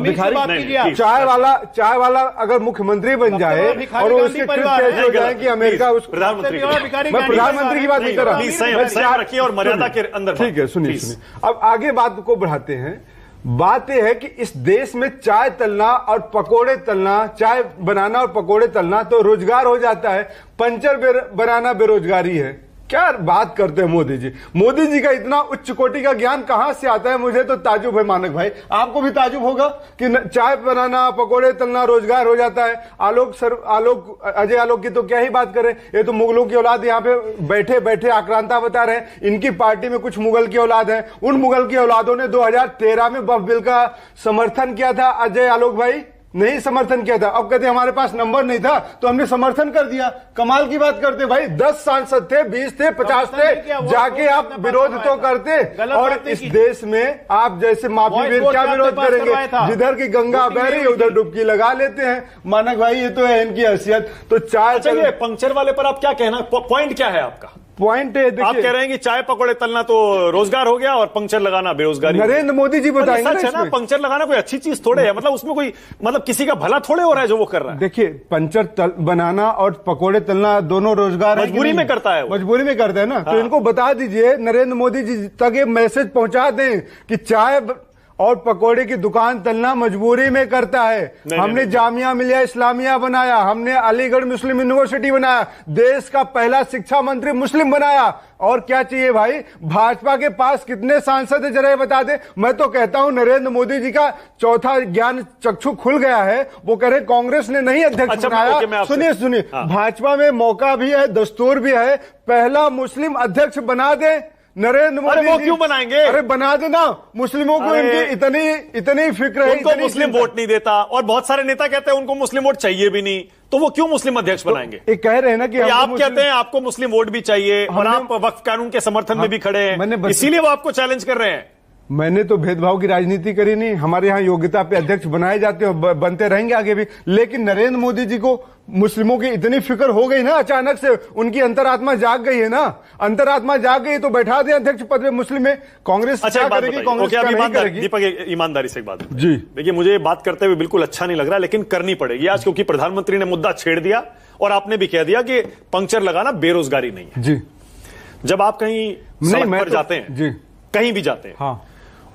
भिखारी चाय वाला अगर मुख्यमंत्री बन जाए और उसके हो जाए कि अमेरिका उसको प्रधानमंत्री, मैं प्रधानमंत्री की बात नहीं कर रहा, और मर्यादा के अंदर। ठीक है, सुनिए। अब आगे बात को बढ़ाते हैं। बात यह है कि इस देश में चाय तलना और पकोड़े तलना, चाय बनाना और पकोड़े तलना तो रोजगार हो जाता है। पंचर बनाना बेरोजगारी है। क्या बात करते हैं मोदी जी। मोदी जी का इतना उच्च कोटि का ज्ञान कहां से आता है, मुझे तो ताजुब है मानक भाई, आपको भी ताजुब होगा कि चाय बनाना, पकोड़े तलना रोजगार हो जाता है। अजय आलोक की तो क्या ही बात करें, ये तो मुगलों की औलाद यहाँ पे बैठे बैठे आक्रांता बता रहे हैं। इनकी पार्टी में कुछ मुगल की औलाद है, उन मुगल की औलादों ने 2013 में वक्फ बिल का समर्थन किया था, अजय आलोक भाई नहीं समर्थन किया था। अब कहते हमारे पास नंबर नहीं था तो हमने समर्थन कर दिया। कमाल की बात करते भाई, 10 सांसद थे, 20 थे, 50 थे, जाके आप विरोध तो करते। और इस देश में आप जैसे माफी वीर क्या विरोध करेंगे, जिधर की गंगा बह रही है उधर डुबकी लगा लेते हैं। मानक भाई ये तो है इनकी हैसियत। तो चाय चलिए, पंक्चर वाले पर आप क्या कहना, पॉइंट क्या है आपका? पॉइंट है, आप कह रहे हैं कि चाय पकौड़े तलना तो रोजगार हो गया और पंक्चर लगाना बेरोजगारी। नरेंद्र मोदी जी बताएंगे सच है ना, पंक्चर लगाना कोई अच्छी चीज थोड़े है, मतलब उसमें कोई मतलब किसी का भला थोड़े हो रहा है जो वो कर रहा है। देखिए, पंक्चर बनाना और पकोड़े तलना दोनों रोजगार मजबूरी में करता है, मजबूरी में करता है ना। तो इनको बता दीजिए, नरेंद्र मोदी जी तक ये मैसेज पहुंचा दें कि चाय और पकोड़े की दुकान तलना मजबूरी में करता है। हमने जामिया मिलिया इस्लामिया बनाया, हमने अलीगढ़ मुस्लिम यूनिवर्सिटी बनाया, देश का पहला शिक्षा मंत्री मुस्लिम बनाया। और क्या चाहिए भाई? भाजपा के पास कितने सांसद है जरा ये बता दे। मैं तो कहता हूं नरेंद्र मोदी जी का चौथा ज्ञान चक्षु खुल गया है। वो कह रहे कांग्रेस ने नहीं अध्यक्ष बनाया। सुनिए, भाजपा में मौका भी है, दस्तूर भी है, पहला मुस्लिम अध्यक्ष बना दे नरेंद्र मोदी। वो क्यों बनाएंगे? अरे बना देना, मुस्लिमों को इनकी इतनी फिक्र है, उनको मुस्लिम वोट नहीं देता, और बहुत सारे नेता कहते हैं उनको मुस्लिम वोट चाहिए भी नहीं, तो वो क्यों मुस्लिम अध्यक्ष बनाएंगे? ये कह रहे हैं ना कि आप कहते हैं आपको मुस्लिम वोट भी चाहिए और आप वक्फ कानून के समर्थन में भी खड़े हैं, इसीलिए वो आपको चैलेंज कर रहे हैं। मैंने तो भेदभाव की राजनीति करी नहीं, हमारे यहाँ योग्यता पे अध्यक्ष बनाए जाते हैं, बनते रहेंगे आगे भी। लेकिन नरेंद्र मोदी जी को मुस्लिमों की इतनी फिक्र हो गई ना, अचानक से उनकी अंतरात्मा जाग गई है ना, अंतरात्मा जाग गई तो बैठा दे अध्यक्ष पद पे मुस्लिम में। कांग्रेस क्या करेगी? कांग्रेस क्या नहीं करेगी? दीपक, ईमानदारी से एक बात जी, देखिए, मुझे बात करते हुए बिल्कुल अच्छा नहीं लग रहा, लेकिन करनी पड़ेगी आज, क्योंकि प्रधानमंत्री ने मुद्दा छेड़ दिया और आपने भी कह दिया कि पंक्चर लगाना बेरोजगारी नहीं है। जी, जब आप कहीं सड़क पर जाते हैं जी, कहीं भी जाते हैं, हाँ,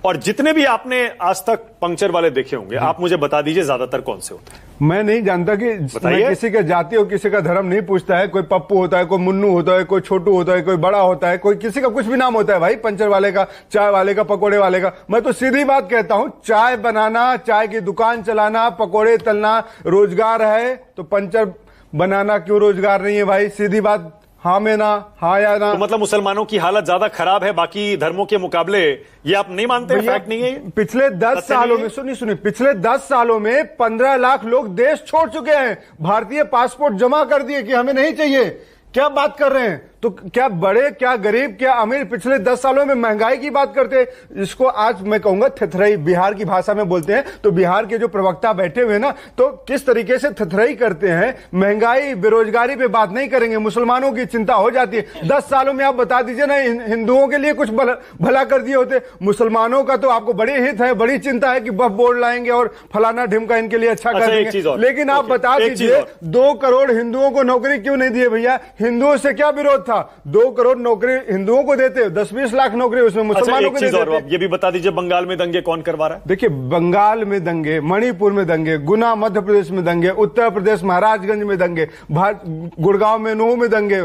और जितने भी आपने आज तक पंक्चर वाले देखे होंगे, आप मुझे बता दीजिए ज्यादातर कौन से होते हैं? मैं नहीं जानता कि मैं किसी का जाति और किसी का धर्म नहीं पूछता है। कोई पप्पू होता है, कोई मुन्नू होता है, कोई छोटू होता है, कोई बड़ा होता है, कोई किसी का कुछ भी नाम होता है भाई, पंचर वाले का, चाय वाले का, पकोड़े वाले का। मैं तो सीधी बात कहता हूं, चाय बनाना, चाय की दुकान चलाना, पकोड़े तलना रोजगार है तो पंचर बनाना क्यों रोजगार नहीं है भाई? सीधी बात, हाँ में ना, हाँ या ना। तो मतलब मुसलमानों की हालत ज्यादा खराब है बाकी धर्मों के मुकाबले, ये आप नहीं मानते? फैक्ट नहीं है? पिछले 10 सालों में सुनिए, पिछले 10 सालों में 15 लाख लोग देश छोड़ चुके हैं, भारतीय पासपोर्ट जमा कर दिए कि हमें नहीं चाहिए। क्या बात कर रहे हैं? तो क्या बड़े, क्या गरीब, क्या अमीर, पिछले 10 सालों में महंगाई की बात करते हैं, इसको आज मैं कहूंगा थथरई, बिहार की भाषा में बोलते हैं। तो बिहार के जो प्रवक्ता बैठे हुए ना, तो किस तरीके से थथरई करते हैं, महंगाई बेरोजगारी पे बात नहीं करेंगे, मुसलमानों की चिंता हो जाती है। 10 सालों में आप बता दीजिए ना, हिंदुओं के लिए कुछ भला कर दिए होते। मुसलमानों का तो आपको बड़ी हित है, बड़ी चिंता है कि वक्फ बोर्ड लाएंगे और फलाना ढिमका इनके लिए अच्छा कर देंगे। लेकिन आप बता दीजिए 2 करोड़ हिंदुओं को नौकरी क्यों नहीं दिए भैया? हिंदुओं से क्या विरोध था? 2 करोड़ नौकरी हिंदुओं को देते, 10-20 लाख नौकरी उसमें मुसलमानों को देते। और ये भी बता दीजिए, बंगाल में दंगे कौन करवा रहा है? देखिए, बंगाल में दंगे, मणिपुर में दंगे, गुना मध्य प्रदेश में दंगे, उत्तर प्रदेश महाराजगंज में दंगे, गुड़गांव में नूह में दंगे,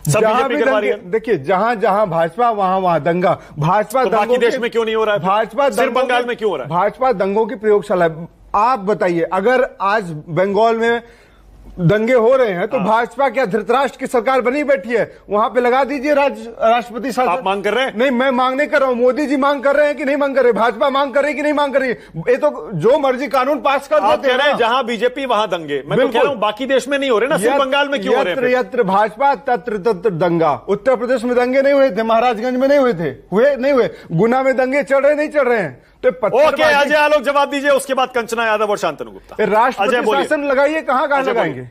जहां भी दंगे। देखिए, जहां जहां भाजपा वहां दंगा। भाजपा तो बाकी देश में क्यों नहीं हो रहा है? भाजपा सिर्फ बंगाल में क्यों हो रहा है? भाजपा दंगों की प्रयोगशाला। आप बताइए, अगर आज बंगाल में दंगे हो रहे हैं तो भाजपा क्या धृतराष्ट्र की सरकार बनी बैठी है? वहां पे लगा दीजिए राष्ट्रपति शासन। आप मांग कर रहे हैं? नहीं, मैं मांग नहीं कर रहा हूं, मोदी जी मांग कर रहे हैं कि नहीं मांग कर रहे? भाजपा मांग कर रही है कि नहीं मांग कर रही? ये तो जो मर्जी कानून पास कर देते हैं। जहां बीजेपी वहां दंगे। मैं तो कह रहा हूं बाकी देश में नहीं हो रहे ना, सिर्फ बंगाल में क्यों हो रहे हैं? यत्र भाजपा तत्र तत्र दंगा। उत्तर प्रदेश में दंगे नहीं हुए थे, महाराजगंज में नहीं हुए थे, नहीं हुए, गुना में दंगे चल रहे नहीं चल रहे हैं। तो ओके, अजय आलोक जवाब दीजिए, उसके बाद कंचना यादव और शांतनु गुप्ता। राष्ट्रपति शासन लगाइए, कहां लगाएंगे?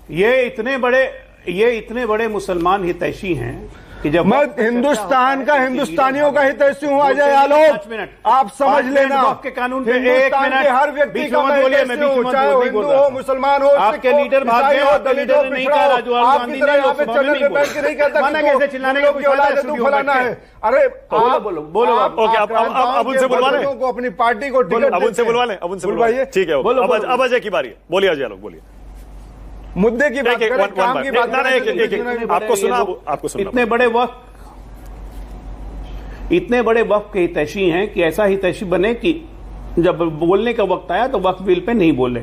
ये इतने बड़े मुसलमान हितैषी हैं कि जब मैं हिंदुस्तान का, हिंदुस्तानियों का हितैषी हूं अजय आलोक, आप समझ लेना। के कानून पे हिंदुस्तान के हर व्यक्ति का मैं हितैषी हूं, चाहे हिंदू हो, मुसलमान हो, आपके लीडर भाग गए और दलित नहीं कहा, राजीव गांधी ने लोकसभा में नहीं बोला। कैसे चिल्लाने की औलाद है, तू फलाना है? अरे बोलो। अब उनसे बुलवा लें, अपनी पार्टी को टिकट, अब उनसे बुलवा लें, अब उनसे बुलवाइए। ठीक है, अब अजय की बारी है। बोलिए अजय आलोक, बोलिए। मुद्दे की बात करें, काम की बात करें। आपको सुना इतने बड़े वक्फ के हितैषी हैं कि ऐसा हितैषी बने कि जब बोलने का वक्त आया तो वक्फ बिल पे नहीं बोले,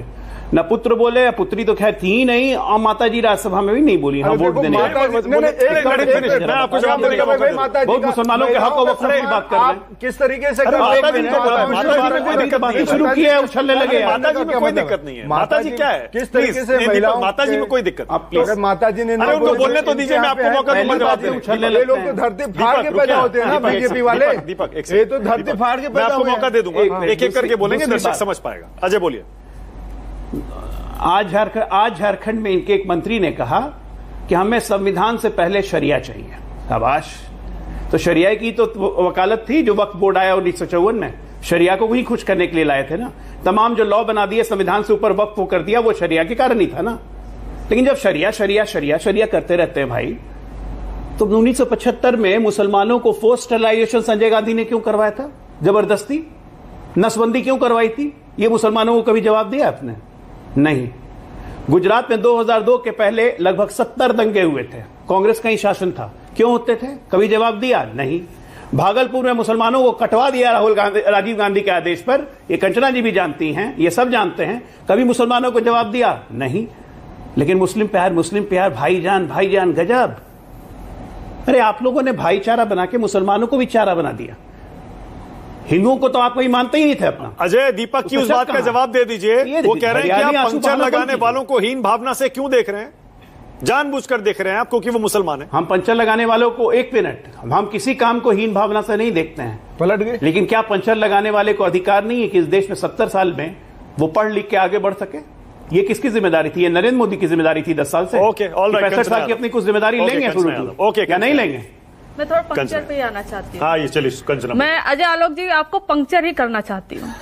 न पुत्र बोले, या पुत्री तो खैर थी ही नहीं, और माता जी राज्यसभा में भी नहीं बोली हाँ वोट देने। बहुत मुसलमानों के हक वक्फ की बात कर रहे हैं, किस तरीके से शुरू किया है, उछलने लगे। माता जी में कोई दिक्कत नहीं है, माता जी क्या है, किस तरीके से माता जी में कोई दिक्कत, अगर माता जी ने उनको बोलने तो दीजिए, मैं आपको मौका दूंगा। ये लोग तो धरती फाड़ के पैदा होते हैं ना बीजेपी वाले, दीपक ये तो धरती फाड़ के मैं पैदा आपको हुए हैं। मौका दे दूंगा, एक एक करके बोलेंगे, दर्शक समझ पाएगा। अजय बोलिए। आज झारखंड में इनके एक मंत्री ने कहा कि हमें संविधान से पहले शरिया चाहिए। शाबाश। तो शरिया की तो वकालत थी जो वक्फ बोर्ड आया 1954 में, शरिया को वही खुश करने के लिए लाए थे ना। तमाम जो लॉ बना दिए संविधान से ऊपर वक्फ कर दिया, वो शरिया के कारण ही था ना। लेकिन जब शरिया करते रहते हैं भाई, तो 1975 में मुसलमानों को फोर्स स्टरलाइजेशन संजय गांधी ने क्यों करवाया था, जबरदस्ती नसबंदी क्यों करवाई थी, ये मुसलमानों को कभी जवाब दिया आपने? नहीं। गुजरात में 2002 के पहले लगभग 70 दंगे हुए थे, कांग्रेस का ही शासन था, क्यों होते थे, कभी जवाब दिया? नहीं। भागलपुर में मुसलमानों को कटवा दिया राजीव गांधी के आदेश पर, ये कंचना जी भी जानती हैं, ये सब जानते हैं, कभी मुसलमानों को जवाब दिया? नहीं। लेकिन मुस्लिम प्यार, भाईजान गजब। अरे आप लोगों ने भाईचारा बना के मुसलमानों को भी चारा बना दिया, हिंदुओं को तो आप कोई मानते ही नहीं थे अपना। अजय, दीपक की उस बात का जवाब दे दीजिए। वो कह रहे हैं कि आप पंक्चर लगाने वालों को हीन भावना से क्यों देख रहे हैं, जानबूझकर देख रहे हैं आप, क्योंकि वो मुसलमान है। हम पंचर लगाने वालों को, एक मिनट, हम किसी काम को हीन भावना से नहीं देखते हैं, पलट गए। लेकिन क्या पंचर लगाने वाले को अधिकार नहीं है कि इस देश में 70 साल में वो पढ़ लिख के आगे बढ़ सके? ये किसकी जिम्मेदारी थी? ये नरेंद्र मोदी की जिम्मेदारी थी 10 साल से। Okay, all right. 65 साल की अपनी कुछ जिम्मेदारी लेंगे ओके, या नहीं लेंगे? मैं थोड़ा पंक्चर पे ही आना चाहती हूँ। हाँ, ये चलिए कंचना। मैं अजय आलोक जी आपको पंक्चर ही करना चाहती हूँ।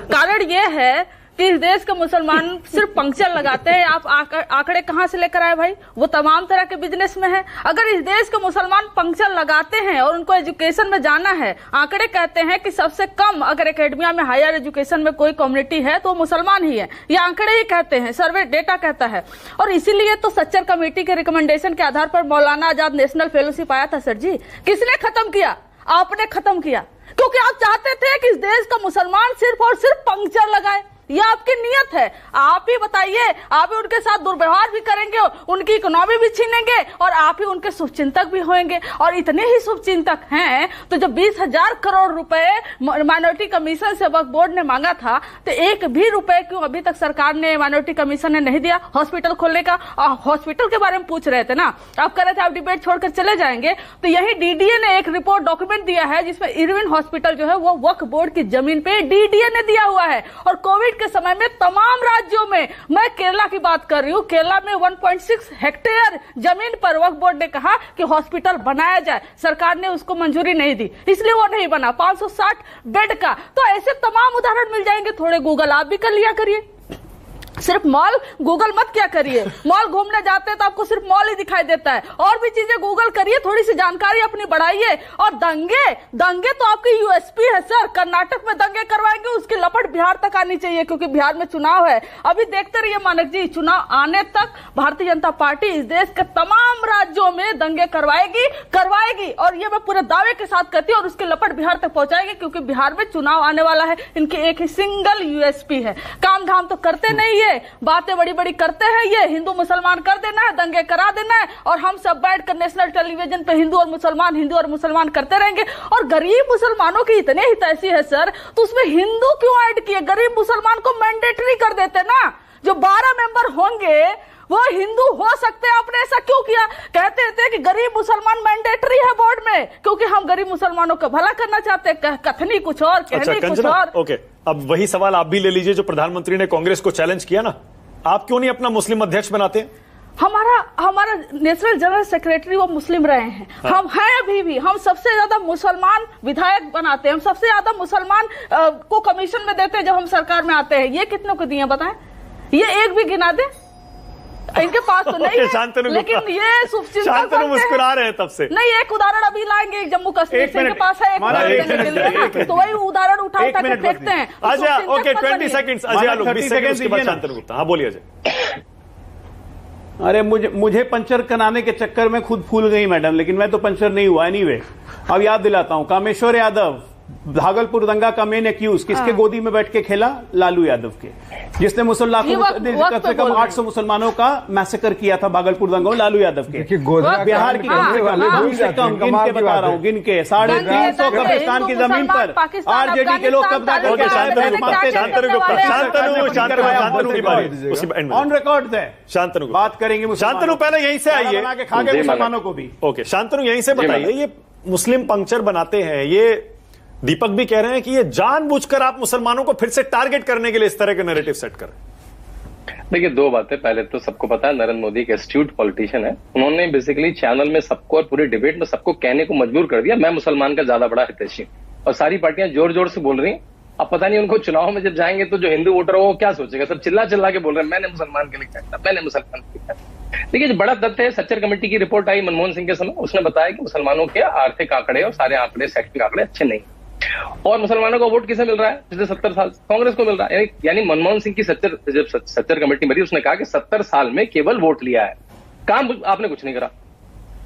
कारण ये है कि इस देश के मुसलमान सिर्फ पंक्चर लगाते हैं। आप आंकड़े कहाँ से लेकर आए भाई? वो तमाम तरह के बिजनेस में है। अगर इस देश के मुसलमान पंक्चर लगाते हैं और उनको एजुकेशन में जाना है, आंकड़े कहते हैं कि सबसे कम अगर एकेडमिया में हायर एजुकेशन में कोई कम्युनिटी है तो मुसलमान ही है। ये आंकड़े ही कहते हैं, सर्वे डेटा कहता है। और इसीलिए तो सच्चर कमेटी के रिकमेंडेशन के आधार पर मौलाना आजाद नेशनल फेलोशिप आया था। सर जी, किसने खत्म किया? आपने खत्म किया, क्योंकि आप चाहते थे कि इस देश का मुसलमान सिर्फ और सिर्फ पंक्चर लगाए। ये आपकी नियत है। आप ही बताइए, आप ही उनके साथ दुर्व्यवहार भी करेंगे, उनकी इकोनॉमी भी छीनेंगे और आप ही उनके शुभचिंतक भी होंगे। और इतने ही शुभचिंतक हैं तो जब 20,000 करोड़ रुपए माइनॉरिटी कमीशन से वक्फ बोर्ड ने मांगा था, तो एक भी रुपए क्यों अभी तक सरकार ने, माइनॉरिटी कमीशन ने नहीं दिया हॉस्पिटल खोलने का? हॉस्पिटल के बारे में पूछ रहे थे ना, आप कह रहे थे आप डिबेट छोड़कर चले जाएंगे। तो यही डीडीए ने एक रिपोर्ट डॉक्यूमेंट दिया है जिसमें इरविन हॉस्पिटल जो है वो वक्फ बोर्ड की जमीन पे डीडीए ने दिया हुआ है। और कोविड के समय में तमाम राज्यों में, मैं केरला की बात कर रही हूं, केरला में 1.6 हेक्टेयर जमीन पर वक्फ बोर्ड ने कहा कि हॉस्पिटल बनाया जाए, सरकार ने उसको मंजूरी नहीं दी, इसलिए वो नहीं बना। 560 बेड का। तो ऐसे तमाम उदाहरण मिल जाएंगे। थोड़े गूगल आप भी कर लिया करिए, सिर्फ मॉल गूगल मत क्या करिए। मॉल घूमने जाते हैं तो आपको सिर्फ मॉल ही दिखाई देता है, और भी चीजें गूगल करिए, थोड़ी सी जानकारी अपनी बढ़ाइए। और दंगे तो आपकी यूएसपी है सर। कर्नाटक में दंगे करवाएंगे, उसकी लपट बिहार तक आनी चाहिए, क्योंकि बिहार में चुनाव है। अभी देखते रहिए मानक जी, चुनाव आने तक भारतीय जनता पार्टी इस देश के तमाम राज्यों में दंगे करवाएगी। और ये मैं पूरे दावे के साथ कहती हूँ, और उसकी लपट बिहार तक पहुंचाएगी, क्योंकि बिहार में चुनाव आने वाला है। इनकी एक ही सिंगल यूएसपी है, काम धाम तो करते नहीं है, बातें बड़ी बड़ी करते हैं। ये हिंदू मुसलमान कर देना है, दंगे करा देना है, और हम सब बैठकर नेशनल टेलीविजन पे हिंदू और मुसलमान करते रहेंगे। और गरीब मुसलमानों की इतने हितैषी है सर, तो उसमें हिंदू क्यों ऐड किए? गरीब मुसलमान को मैंडेटरी कर देते ना। जो 12 मेंबर होंगे वो हिंदू हो सकते हैं। आपने ऐसा क्यों किया? कहते थे कि गरीब मुसलमान मैंडेटरी है बोर्ड में, क्योंकि हम गरीब मुसलमानों का भला करना चाहते हैं। कथनी कुछ और, कहनी कुछ और। ओके, अब वही सवाल आप भी ले लीजिए जो प्रधानमंत्री ने कांग्रेस को चैलेंज किया ना, आप क्यों नहीं अपना मुस्लिम अध्यक्ष बनाते? हमारा नेशनल जनरल सेक्रेटरी वो मुस्लिम रहे हैं। हाँ। हम हैं अभी भी, हम सबसे ज्यादा मुसलमान विधायक बनाते हैं, हम सबसे ज्यादा मुसलमान को कमीशन में देते हैं जब हम सरकार में आते हैं। ये कितनों को दिए बताएं? ये एक भी गिना दे? इनके पास तो नहीं है, लेकिन ये शांतनु मुस्कुरा रहे हैं तब से। नहीं, एक उदाहरण अभी लाएंगे जम्मू कश्मीर से, इनके पास है एक, तो वही उदाहरण उठा के फेंकते हैं। अच्छा, okay, 20 seconds Ajay Alok, 20 second उसके बाद शांतनु गुप्ता। हाँ बोलिए अजय। अरे मुझे पंचर कराने के चक्कर में खुद फूल गई मैडम, लेकिन मैं तो पंचर नहीं हुआ एनीवे। अब याद दिलाता हूं, कामेश्वर यादव भागलपुर दंगा का मेन एक्यूज किसके गोदी में बैठ के खेला? लालू यादव के, जिसने कम से कम 800 मुसलमानों का मैसेकर किया था भागलपुर दंगा, लालू यादव के। बिहार की गिन के बता रहा हूँ, गिन के 350 कब्रिस्तान की जमीन पर आरजेडी के लोग कब्जा करके ऑन रिकॉर्ड है। शांतनु बात करेंगे, शांतनु पहले यहीं से आइए, खा गए मुसलमानों को भी। ओके शांतनु यहीं से बताइए, ये मुस्लिम पंक्चर बनाते हैं, ये दीपक भी कह रहे हैं कि ये जानबूझकर आप मुसलमानों को फिर से टारगेट करने के लिए इस तरह के नैरेटिव सेट कर। देखिए, दो बातें। पहले तो सबको पता है नरेंद्र मोदी एक एस्ट्यूट पॉलिटिशियन है। उन्होंने बेसिकली चैनल में सबको और पूरी डिबेट में सबको कहने को मजबूर कर दिया मैं मुसलमान का ज्यादा बड़ा हितैषी हूं, और सारी पार्टियां जोर जोर से बोल रही हैं। अब पता नहीं उनको चुनाव में जब जाएंगे तो जो हिंदू वोटर हो वो क्या सोचेगा, सब चिल्ला चिल्ला के बोल रहे हैं मैंने मुसलमान के लिए कहता, मैंने मुसलमान के लिए कहता। देखिए, बड़ा तथ्य है, सच्चर कमेटी की रिपोर्ट आई मनमोहन सिंह के समय, उसने बताया कि मुसलमानों के आर्थिक आंकड़े और सारे आंकड़े, शैक्षणिक आंकड़े अच्छे नहीं, और मुसलमानों का वोट किसे मिल रहा है पिछले 70 साल? कांग्रेस को मिल रहा है। यानी मनमोहन सिंह की सच्चर कमेटी मरी, उसने कहा कि 70 साल में केवल वोट लिया है, काम आपने कुछ नहीं करा।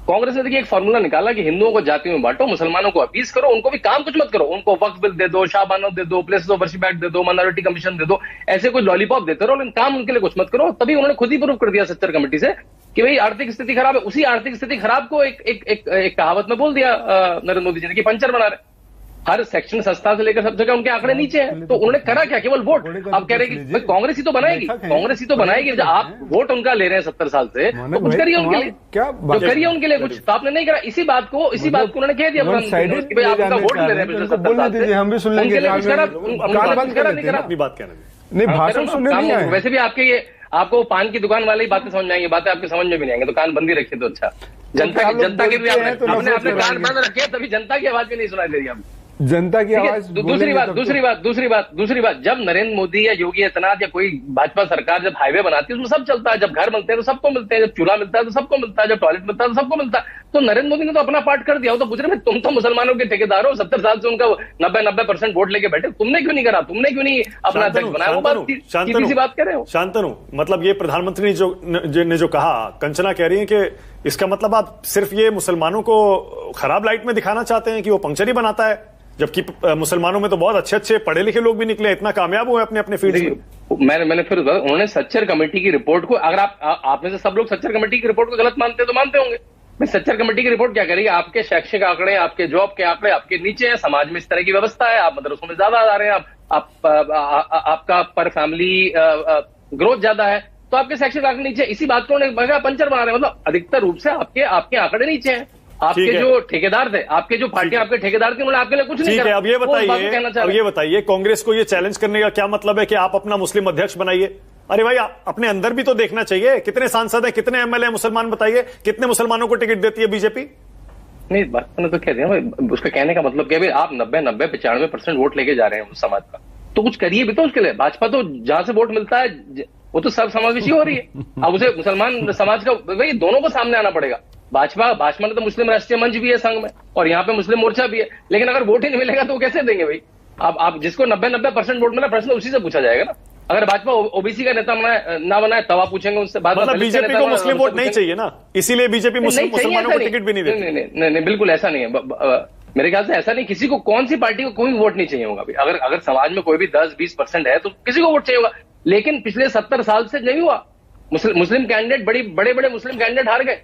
कांग्रेस ने देखिए एक फॉर्मूला निकाला कि हिंदुओं को जातियों में बांटो, मुसलमानों को अपीस करो, उनको भी काम कुछ मत करो, उनको वक्फ बिल दे दो, शाहबानो दे दो, places of worship act they दो, माइनॉरिटी कमीशन दे दो, ऐसे कोई लॉलीपॉप देते रहो, लेकिन काम उनके लिए कुछ मत करो। तभी उन्होंने खुद ही प्रूव कर दिया सच्चर कमेटी से कि भाई आर्थिक स्थिति खराब है। उसी आर्थिक स्थिति खराब को एक कहावत में बोल दिया नरेंद्र मोदी जी ने कि पंचर बना रहे, हर सेक्शन सस्ता से लेकर सब जगह उनके आंकड़े नीचे हैं। तो उन्होंने करा क्या? केवल वोट। आप कह रहे हैं कि कांग्रेस ही तो बनाएगी, कांग्रेस ही तो बनाएगी। जब आप वोट उनका ले रहे हैं 70 साल से, तो कुछ करिए उनके लिए, जो करिए उनके लिए कुछ। तो आपने नहीं करा, इसी बात को उन्होंने कह दिया कि भाई आप उनका वोट ले रहे हैं पिछले 70 साल से, हम भी सुन लेंगे। अपनी बात कहना नहीं, भाषण सुनने नहीं आए। वैसे भी आपको पान की दुकान वाली बातें समझ में आएंगी, बातें आपकी समझ में भी नहीं आएंगी, तो कान बंदी रखिए तो अच्छा। जनता के भी आपने कान बंद रखे, तभी जनता की आवाज भी नहीं सुनाई दे रही आप जनता की आवाज। दूसरी बात, जब नरेंद्र मोदी या योगी आदित्यनाथ या कोई भाजपा सरकार जब हाईवे बनाती है उसमें सब चलता है, जब घर मिलते हैं तो सबको मिलते हैं, जब चूल्हा मिलता है तो सबको मिलता है, जब टॉयलेट मिलता है तो सबको मिलता है। तो नरेंद्र मोदी ने तो अपना पार्ट कर दिया। वो तो पूछ रहे तुम तो मुसलमानों के ठेकेदार हो, 70 साल से उनका 90% वोट लेके बैठे, तुमने क्यों नहीं करा, तुमने क्यों नहीं अपना अध्यक्ष बनाया? वो बात सीधी बात कह रहे हो। शांतनु, मतलब ये प्रधानमंत्री ने जो कहा, कंचना कह रही है कि इसका मतलब आप सिर्फ ये मुसलमानों को खराब लाइट में दिखाना चाहते हैं कि वो पंक्चर ही बनाता है, जबकि मुसलमानों में तो बहुत अच्छे अच्छे पढ़े लिखे लोग भी निकले, इतना कामयाब हुए अपने अपने फील्ड में। मैंने फिर उन्होंने सच्चर कमेटी की रिपोर्ट को, अगर आप में से सब लोग सच्चर कमेटी की रिपोर्ट को गलत मानते हैं तो मानते होंगे। मैं सच्चर कमेटी की रिपोर्ट क्या करेगी? आपके शैक्षिक आंकड़े, आपके जॉब के आंकड़े आपके नीचे हैं, समाज में इस तरह की व्यवस्था है, आप मदरसों में ज्यादा आ रहे हैं, आपका पर फैमिली ग्रोथ ज्यादा है, तो आपके शैक्षिक आंकड़े नीचे। इसी बात को उन्होंने पंचर बना रहे हैं, मतलब अधिकतर रूप से आपके आंकड़े नीचे हैं। आपके जो ठेकेदार थे, आपके जो पार्टियां आपके ठेकेदार थे, उन्होंने आपके लिए कुछ नहीं करा। अब ये बताइए कांग्रेस को ये चैलेंज करने का क्या मतलब है कि आप अपना मुस्लिम अध्यक्ष बनाइए? अरे भाई, अपने अंदर भी तो देखना चाहिए, कितने सांसद हैं, कितने एमएलए मुसलमान, बताइए कितने मुसलमानों को टिकट देती है बीजेपी? नहीं, बात मैंने तो कह दिया, उसका कहने का मतलब क्या है? आप 90-95% वोट लेके जा रहे हैं समाज का, तो कुछ करिए भी तो उसके लिए। भाजपा तो जहां से वोट मिलता है वो तो सब समावेशी हो रही है। अब उसे मुसलमान समाज का, भाई दोनों को सामने आना पड़ेगा। भाजपा ने तो मुस्लिम राष्ट्रीय मंच भी है संघ में, और यहाँ पे मुस्लिम मोर्चा भी है, लेकिन अगर वोट ही नहीं मिलेगा तो वो कैसे देंगे भाई? आप जिसको 90% वोट मिला, प्रश्न उसी से पूछा जाएगा ना। अगर भाजपा ओबीसी का नेता ना बनाए तब आप पूछेंगे उससे। मतलब बीजेपी को मुस्लिम वोट नहीं चाहिए ना, इसीलिए बीजेपी मुसलमानों को टिकट भी नहीं देती। नहीं, बिल्कुल ऐसा नहीं है। मेरे ख्याल से ऐसा नहीं, किसी को, कौन सी पार्टी को कोई वोट नहीं चाहिए होगा। अगर समाज में कोई भी 10-20% है तो किसी को वोट चाहिए होगा, लेकिन पिछले 70 साल से नहीं हुआ। मुस्लिम कैंडिडेट, बड़े मुस्लिम कैंडिडेट हार गए।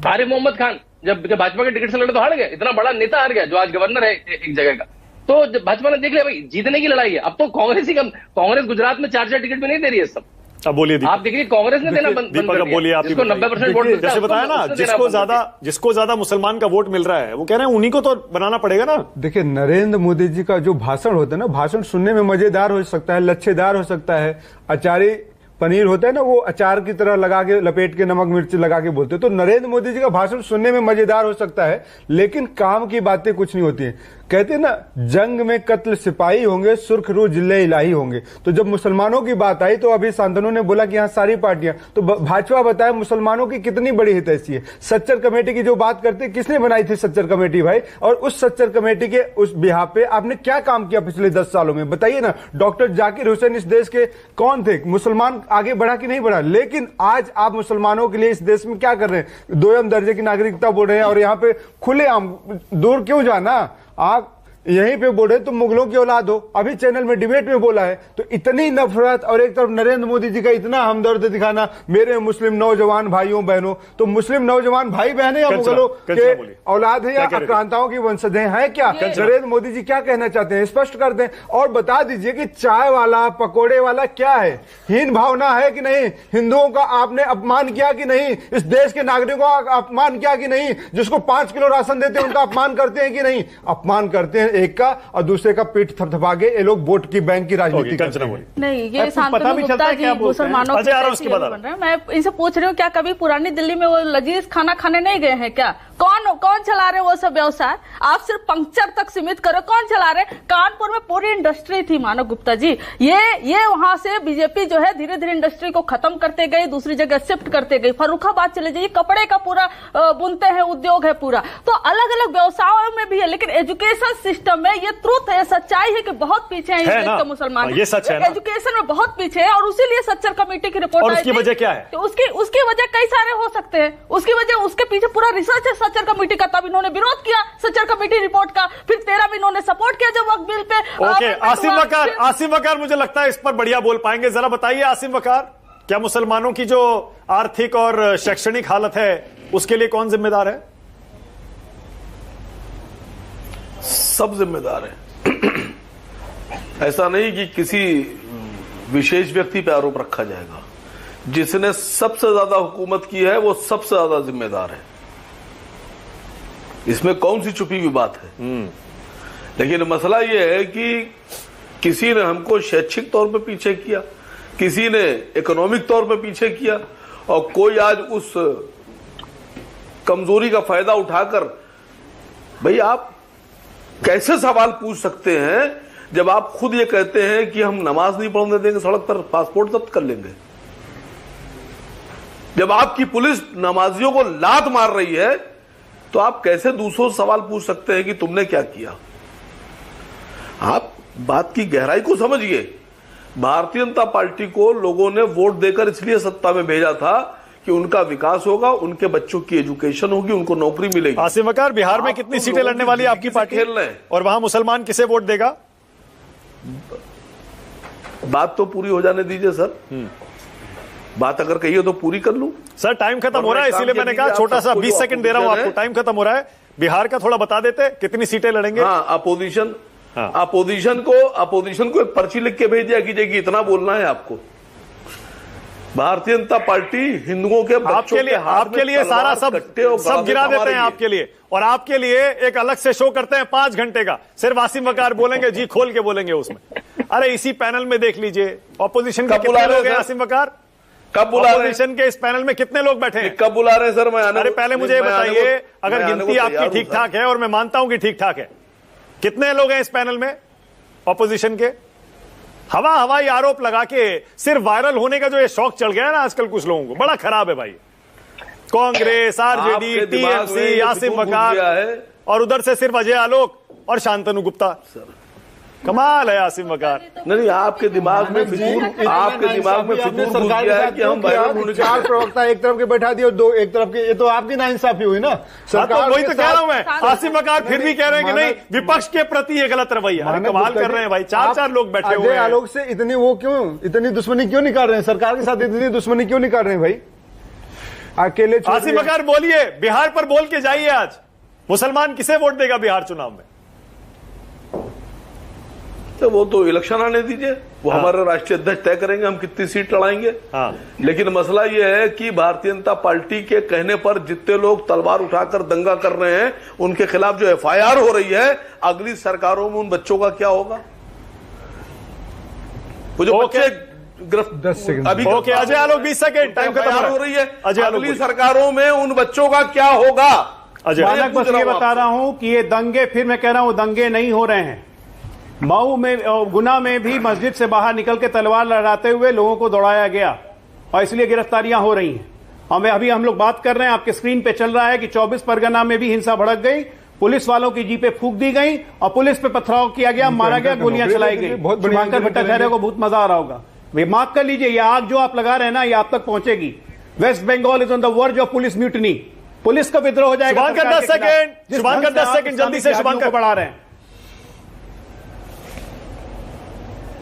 आरिफ मोहम्मद खान जब भाजपा के टिकट से लड़े तो हार गए, इतना बड़ा नेता हार गया जो आज गवर्नर है एक जगह का। तो भाजपा ने देख लिया भाई जीतने की लड़ाई है। अब तो कांग्रेस गुजरात में 4 टिकट भी नहीं दे रही है सब। अब बोलिए आप देखिए, कांग्रेस ने देना बंद कर दिया। जिसको 90% वोट मिलता है, जैसे बताया ना, जिसको ज्यादा मुसलमान का वोट मिल रहा है, वो कह रहे हैं उन्हीं को तो बनाना पड़ेगा ना। देखिए, नरेंद्र मोदी जी का जो भाषण होता है ना, भाषण सुनने में मजेदार हो सकता है, लच्छेदार हो सकता है, अचारी पनीर होता है ना, वो अचार की तरह लगा के लपेट के नमक मिर्च लगा के बोलते हैं। तो नरेंद्र मोदी जी का भाषण सुनने में मजेदार हो सकता है, लेकिन काम की बातें कुछ नहीं होती हैं। कहते हैं ना, जंग में कत्ल सिपाही होंगे, सुर्खरू जिले इलाही होंगे। तो जब मुसलमानों की बात आई तो अभी शांतनु ने बोला कि यहाँ सारी पार्टियां, तो भाजपा बताया मुसलमानों की कितनी बड़ी हितैषी है। सच्चर कमेटी की जो बात करते, किसने बनाई थी सच्चर कमेटी भाई? और उस सच्चर कमेटी के उस बिहाफ पे आपने क्या काम किया पिछले 10 सालों में? बताइए ना। डॉक्टर जाकिर हुसैन इस देश के कौन थे? मुसलमान आगे बढ़ा कि नहीं बढ़ा। लेकिन आज आप मुसलमानों के लिए इस देश में क्या कर रहे हैं, 2 दर्जे की नागरिकता बोल रहे हैं, और यहाँ पे खुलेआम दूर क्यों जाना, आप यहीं पे बोल रहे तुम मुगलों की औलाद हो। अभी चैनल में डिबेट में बोला है। तो इतनी नफरत, और एक तरफ नरेंद्र मोदी जी का इतना हमदर्द दिखाना मेरे मुस्लिम नौजवान भाइयों बहनों। तो मुस्लिम नौजवान भाई बहन या मुगलों के औलाद है या आक्रांताओं की वंशज है क्या? नरेंद्र मोदी जी क्या कहना चाहते हैं, स्पष्ट कर दें और बता दीजिए कि चाय वाला पकौड़े वाला क्या है, हीन भावना है कि नहीं, हिंदुओं का आपने अपमान किया कि नहीं, इस देश के नागरिकों का अपमान किया कि नहीं, जिसको 5 किलो राशन देते हैं उनका अपमान करते हैं कि नहीं? अपमान करते हैं एक का, और दूसरे का पीठ थपथपा के ये लोग वोट की बैंक की राजनीति करते हैं। नहीं, ये शांतनु गुप्ता जी मुसलमानों के बन रहे हैं। मैं इनसे पूछ रही हूँ, क्या कभी पुरानी दिल्ली में वो लजीज खाना खाने नहीं गए हैं क्या? कौन चला रहे वो सब व्यवसाय? आप सिर्फ पंक्चर तक सीमित करो, कौन चला रहे? कानपुर में पूरी इंडस्ट्री थी मानव गुप्ता जी। ये वहां से बीजेपी जो है धीरे धीरे इंडस्ट्री को खत्म करते गई, दूसरी जगह शिफ्ट करते गई। फर्रुखाबाद चले जाइए, कपड़े का पूरा बुनते हैं उद्योग है पूरा। तो अलग अलग व्यवसायों में भी है, लेकिन एजुकेशन सिस्टम में ये ट्रूथ है, सच्चाई है कि बहुत पीछे है इस देश के मुसलमान। ये सच है, एजुकेशन में बहुत पीछे है, और इसीलिए सच्चर कमेटी की रिपोर्ट आई। उसकी वजह क्या है? तो उसकी वजह कई सारे हो सकते हैं। उसकी वजह, उसके पीछे पूरा रिसर्च है सच्चर कमेटी का। तब इन्होंने विरोध किया सच्चर कमेटी रिपोर्ट का, फिर 13 में इन्होंने सपोर्ट किया जब वक्त बिल पे। ओके, आसिम वकार मुझे लगता है इस पर बढ़िया बोल पाएंगे। जरा बताइए आसिम वकार, क्या मुसलमानों की जो आर्थिक और शैक्षणिक हालत है उसके लिए कौन जिम्मेदार है? सब जिम्मेदार है। ऐसा नहीं कि किसी विशेष व्यक्ति पे आरोप रखा जाएगा। जिसने सबसे ज्यादा हुकूमत की है वो सबसे ज्यादा जिम्मेदार है। इसमें कौन सी छुपी हुई बात है? लेकिन मसला यह है कि किसी ने हमको शैक्षिक तौर पे पीछे किया, किसी ने इकोनॉमिक तौर पे पीछे किया, और कोई आज उस कमजोरी का फायदा उठाकर, भाई आप कैसे सवाल पूछ सकते हैं जब आप खुद ये कहते हैं कि हम नमाज नहीं पढ़ने देंगे, सड़क पर पासपोर्ट जब्त कर लेंगे। जब आपकी पुलिस नमाजियों को लात मार रही है तो आप कैसे दूसरों से सवाल पूछ सकते हैं कि तुमने क्या किया? आप बात की गहराई को समझिए। भारतीय जनता पार्टी को लोगों ने वोट देकर इसलिए सत्ता में भेजा था कि उनका विकास होगा, उनके बच्चों की एजुकेशन होगी, उनको नौकरी मिलेगी। आसिम वकार, बिहार में कितनी सीटें लड़ने वाली है आपकी पार्टी? खेल रहे हैं, और वहां मुसलमान किसे वोट देगा? बात तो पूरी हो जाने दीजिए सर। बात अगर कही हो तो पूरी कर लूं। सर टाइम खत्म हो रहा है, इसीलिए मैंने कहा छोटा सा 20 सेकंड दे रहा हूं आपको। टाइम खत्म हो रहा है। बिहार का थोड़ा बता देते, कितनी सीटें लड़ेंगे? हाँ, अपोजिशन को एक पर्ची लिख के भेज दिया कीजिए कि इतना बोलना है आपको। भारतीय जनता पार्टी हिंदुओं के बच्चों आपके लिए सारा सब गिरा देते हैं आपके लिए, और आपके लिए एक अलग से शो करते हैं 5 घंटे का। सिर्फ आसिम वकार बोलेंगे, जी खोल के बोलेंगे उसमें। अरे इसी पैनल में देख लीजिए, ऑपोजिशन के कितने लोग हैं आसिम वकार? कब बुला रहे हैं? ऑपोजिशन के इस पैनल में कितने लोग बैठे हैं? कब बुला रहे हैं सर? मैं आने अरे पहले मुझे बताइए, अगर गिनती आपकी ठीक ठाक है, और मैं मानता हूं कि ठीक ठाक है, कितने लोग हैं इस पैनल में ऑपोजिशन के? हवाई आरोप लगा के सिर्फ वायरल होने का जो ये शौक चल गया है ना आजकल कुछ लोगों को, बड़ा खराब है भाई। कांग्रेस, आरजेडी, टीएमसी, आसिम वकार, और उधर से सिर्फ अजय आलोक और शांतनु गुप्ता। कमाल है आसिम वकार। नहीं, आपके दिमाग में फितूर घुस गया है कि हम वायरल होने के 4 प्रवक्ता एक तरफ के बैठा दिए और 2 एक तरफ के। ये तो आपकी नाइंसाफी हुई ना सरकार। वही तो कह रहा हूं मैं। आसिम वकार फिर भी कह रहे हैं कि नहीं, विपक्ष के प्रति ये गलत रवैया। कमाल कर रहे हैं भाई, 4 लोग बैठे हुए हैं। आलोक से इतनी दुश्मनी क्यों निकाल रहे हैं? सरकार के साथ इतनी दुश्मनी क्यों निकाल रहे हैं भाई? अकेले आसिम वकार बोलिए, बिहार पर बोल के जाइए। आज मुसलमान किसे वोट देगा बिहार चुनाव में? तो वो तो इलेक्शन आने दीजिए, वो हमारे राष्ट्रीय अध्यक्ष तय करेंगे हम कितनी सीट लड़ाएंगे। लेकिन मसला ये है कि भारतीय जनता पार्टी के कहने पर जितने लोग तलवार उठाकर दंगा कर रहे हैं, उनके खिलाफ जो एफआईआर हो रही है, अगली सरकारों में उन बच्चों का क्या होगा? वो जो बच्चे 10 सेकंड अभी अजय आलोक 20 सेकंड, टाइम खत्म हो रही है। अगली सरकारों में उन बच्चों का क्या होगा? मानक बस ये बता रहा हूं कि ये दंगे, फिर मैं कह रहा हूं दंगे नहीं हो रहे हैं। मऊ में, गुना में भी मस्जिद से बाहर निकल के तलवार लहराते हुए लोगों को दौड़ाया गया, और इसलिए गिरफ्तारियां हो रही हैं। हमें अभी हम लोग बात कर रहे हैं, आपके स्क्रीन पे चल रहा है कि 24 परगना में भी हिंसा भड़क गई, पुलिस वालों की जीपें फूंक दी गई और पुलिस पे पथराव किया गया, मारा गया, गोलियां चलाई गई। शुभंकर भट्टाचार्य को बहुत मजा आ रहा होगा। वे मार्क कर लीजिए, ये आग जो आप लगा रहे हैं ना, ये आप तक पहुंचेगी। West Bengal is on the verge of police mutiny. Police का विद्रोह हो जाएगा। शुभांकर 10 सेकंड, शुभांकर 10 सेकंड जल्दी से शुभांकर बढ़ा रहे हैं।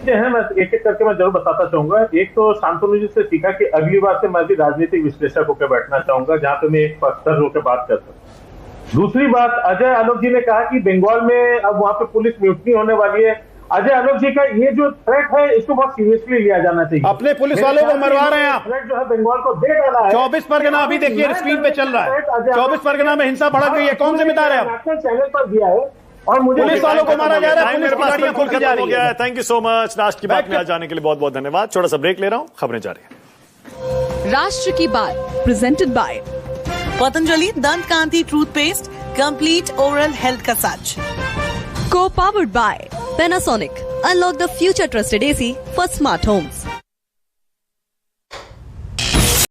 मैं एक एक करके मैं जरूर बताता चाहूंगा। एक तो शांतनु जी से सीखा कि अगली बार से मैं भी राजनीतिक विश्लेषक होकर बैठना चाहूंगा, जहां पे मैं एक पत्थर होकर बात कर सकूं। दूसरी बात, अजय आलोक जी ने कहा कि बंगाल में अब वहां पे पुलिस म्यूटनी होने वाली है। अजय आलोक जी का ये जो थ्रेट है, इसको बहुत सीरियसली लिया जाना चाहिए। अपने पुलिस वालों को मरवा रहे हैं आप। थ्रेट जो है बंगाल को दे डाला है। 24 परगना अभी देखिए स्क्रीन पे चल रहा है। 24 परगना में हिंसा भड़क गई है, कौन जिम्मेदार है? नेशनल चैनल पर दिया है और मुझे पुलिस वालों को मारा जा रहा है, पुलिस की गाड़ियां बिल्कुल खुल जा खत्म हो रही गया है। है। Thank you so much. Last की बात में आ जाने के लिए बहुत बहुत धन्यवाद। छोटा सा ब्रेक ले रहा हूं, खबरें जारी है। राष्ट्र की बात प्रेजेंटेड बाय पतंजलि दंत कांति टूथपेस्ट, कंप्लीट ओरल हेल्थ का सच। को powered by Panasonic. Unlock the future trusted AC for smart homes.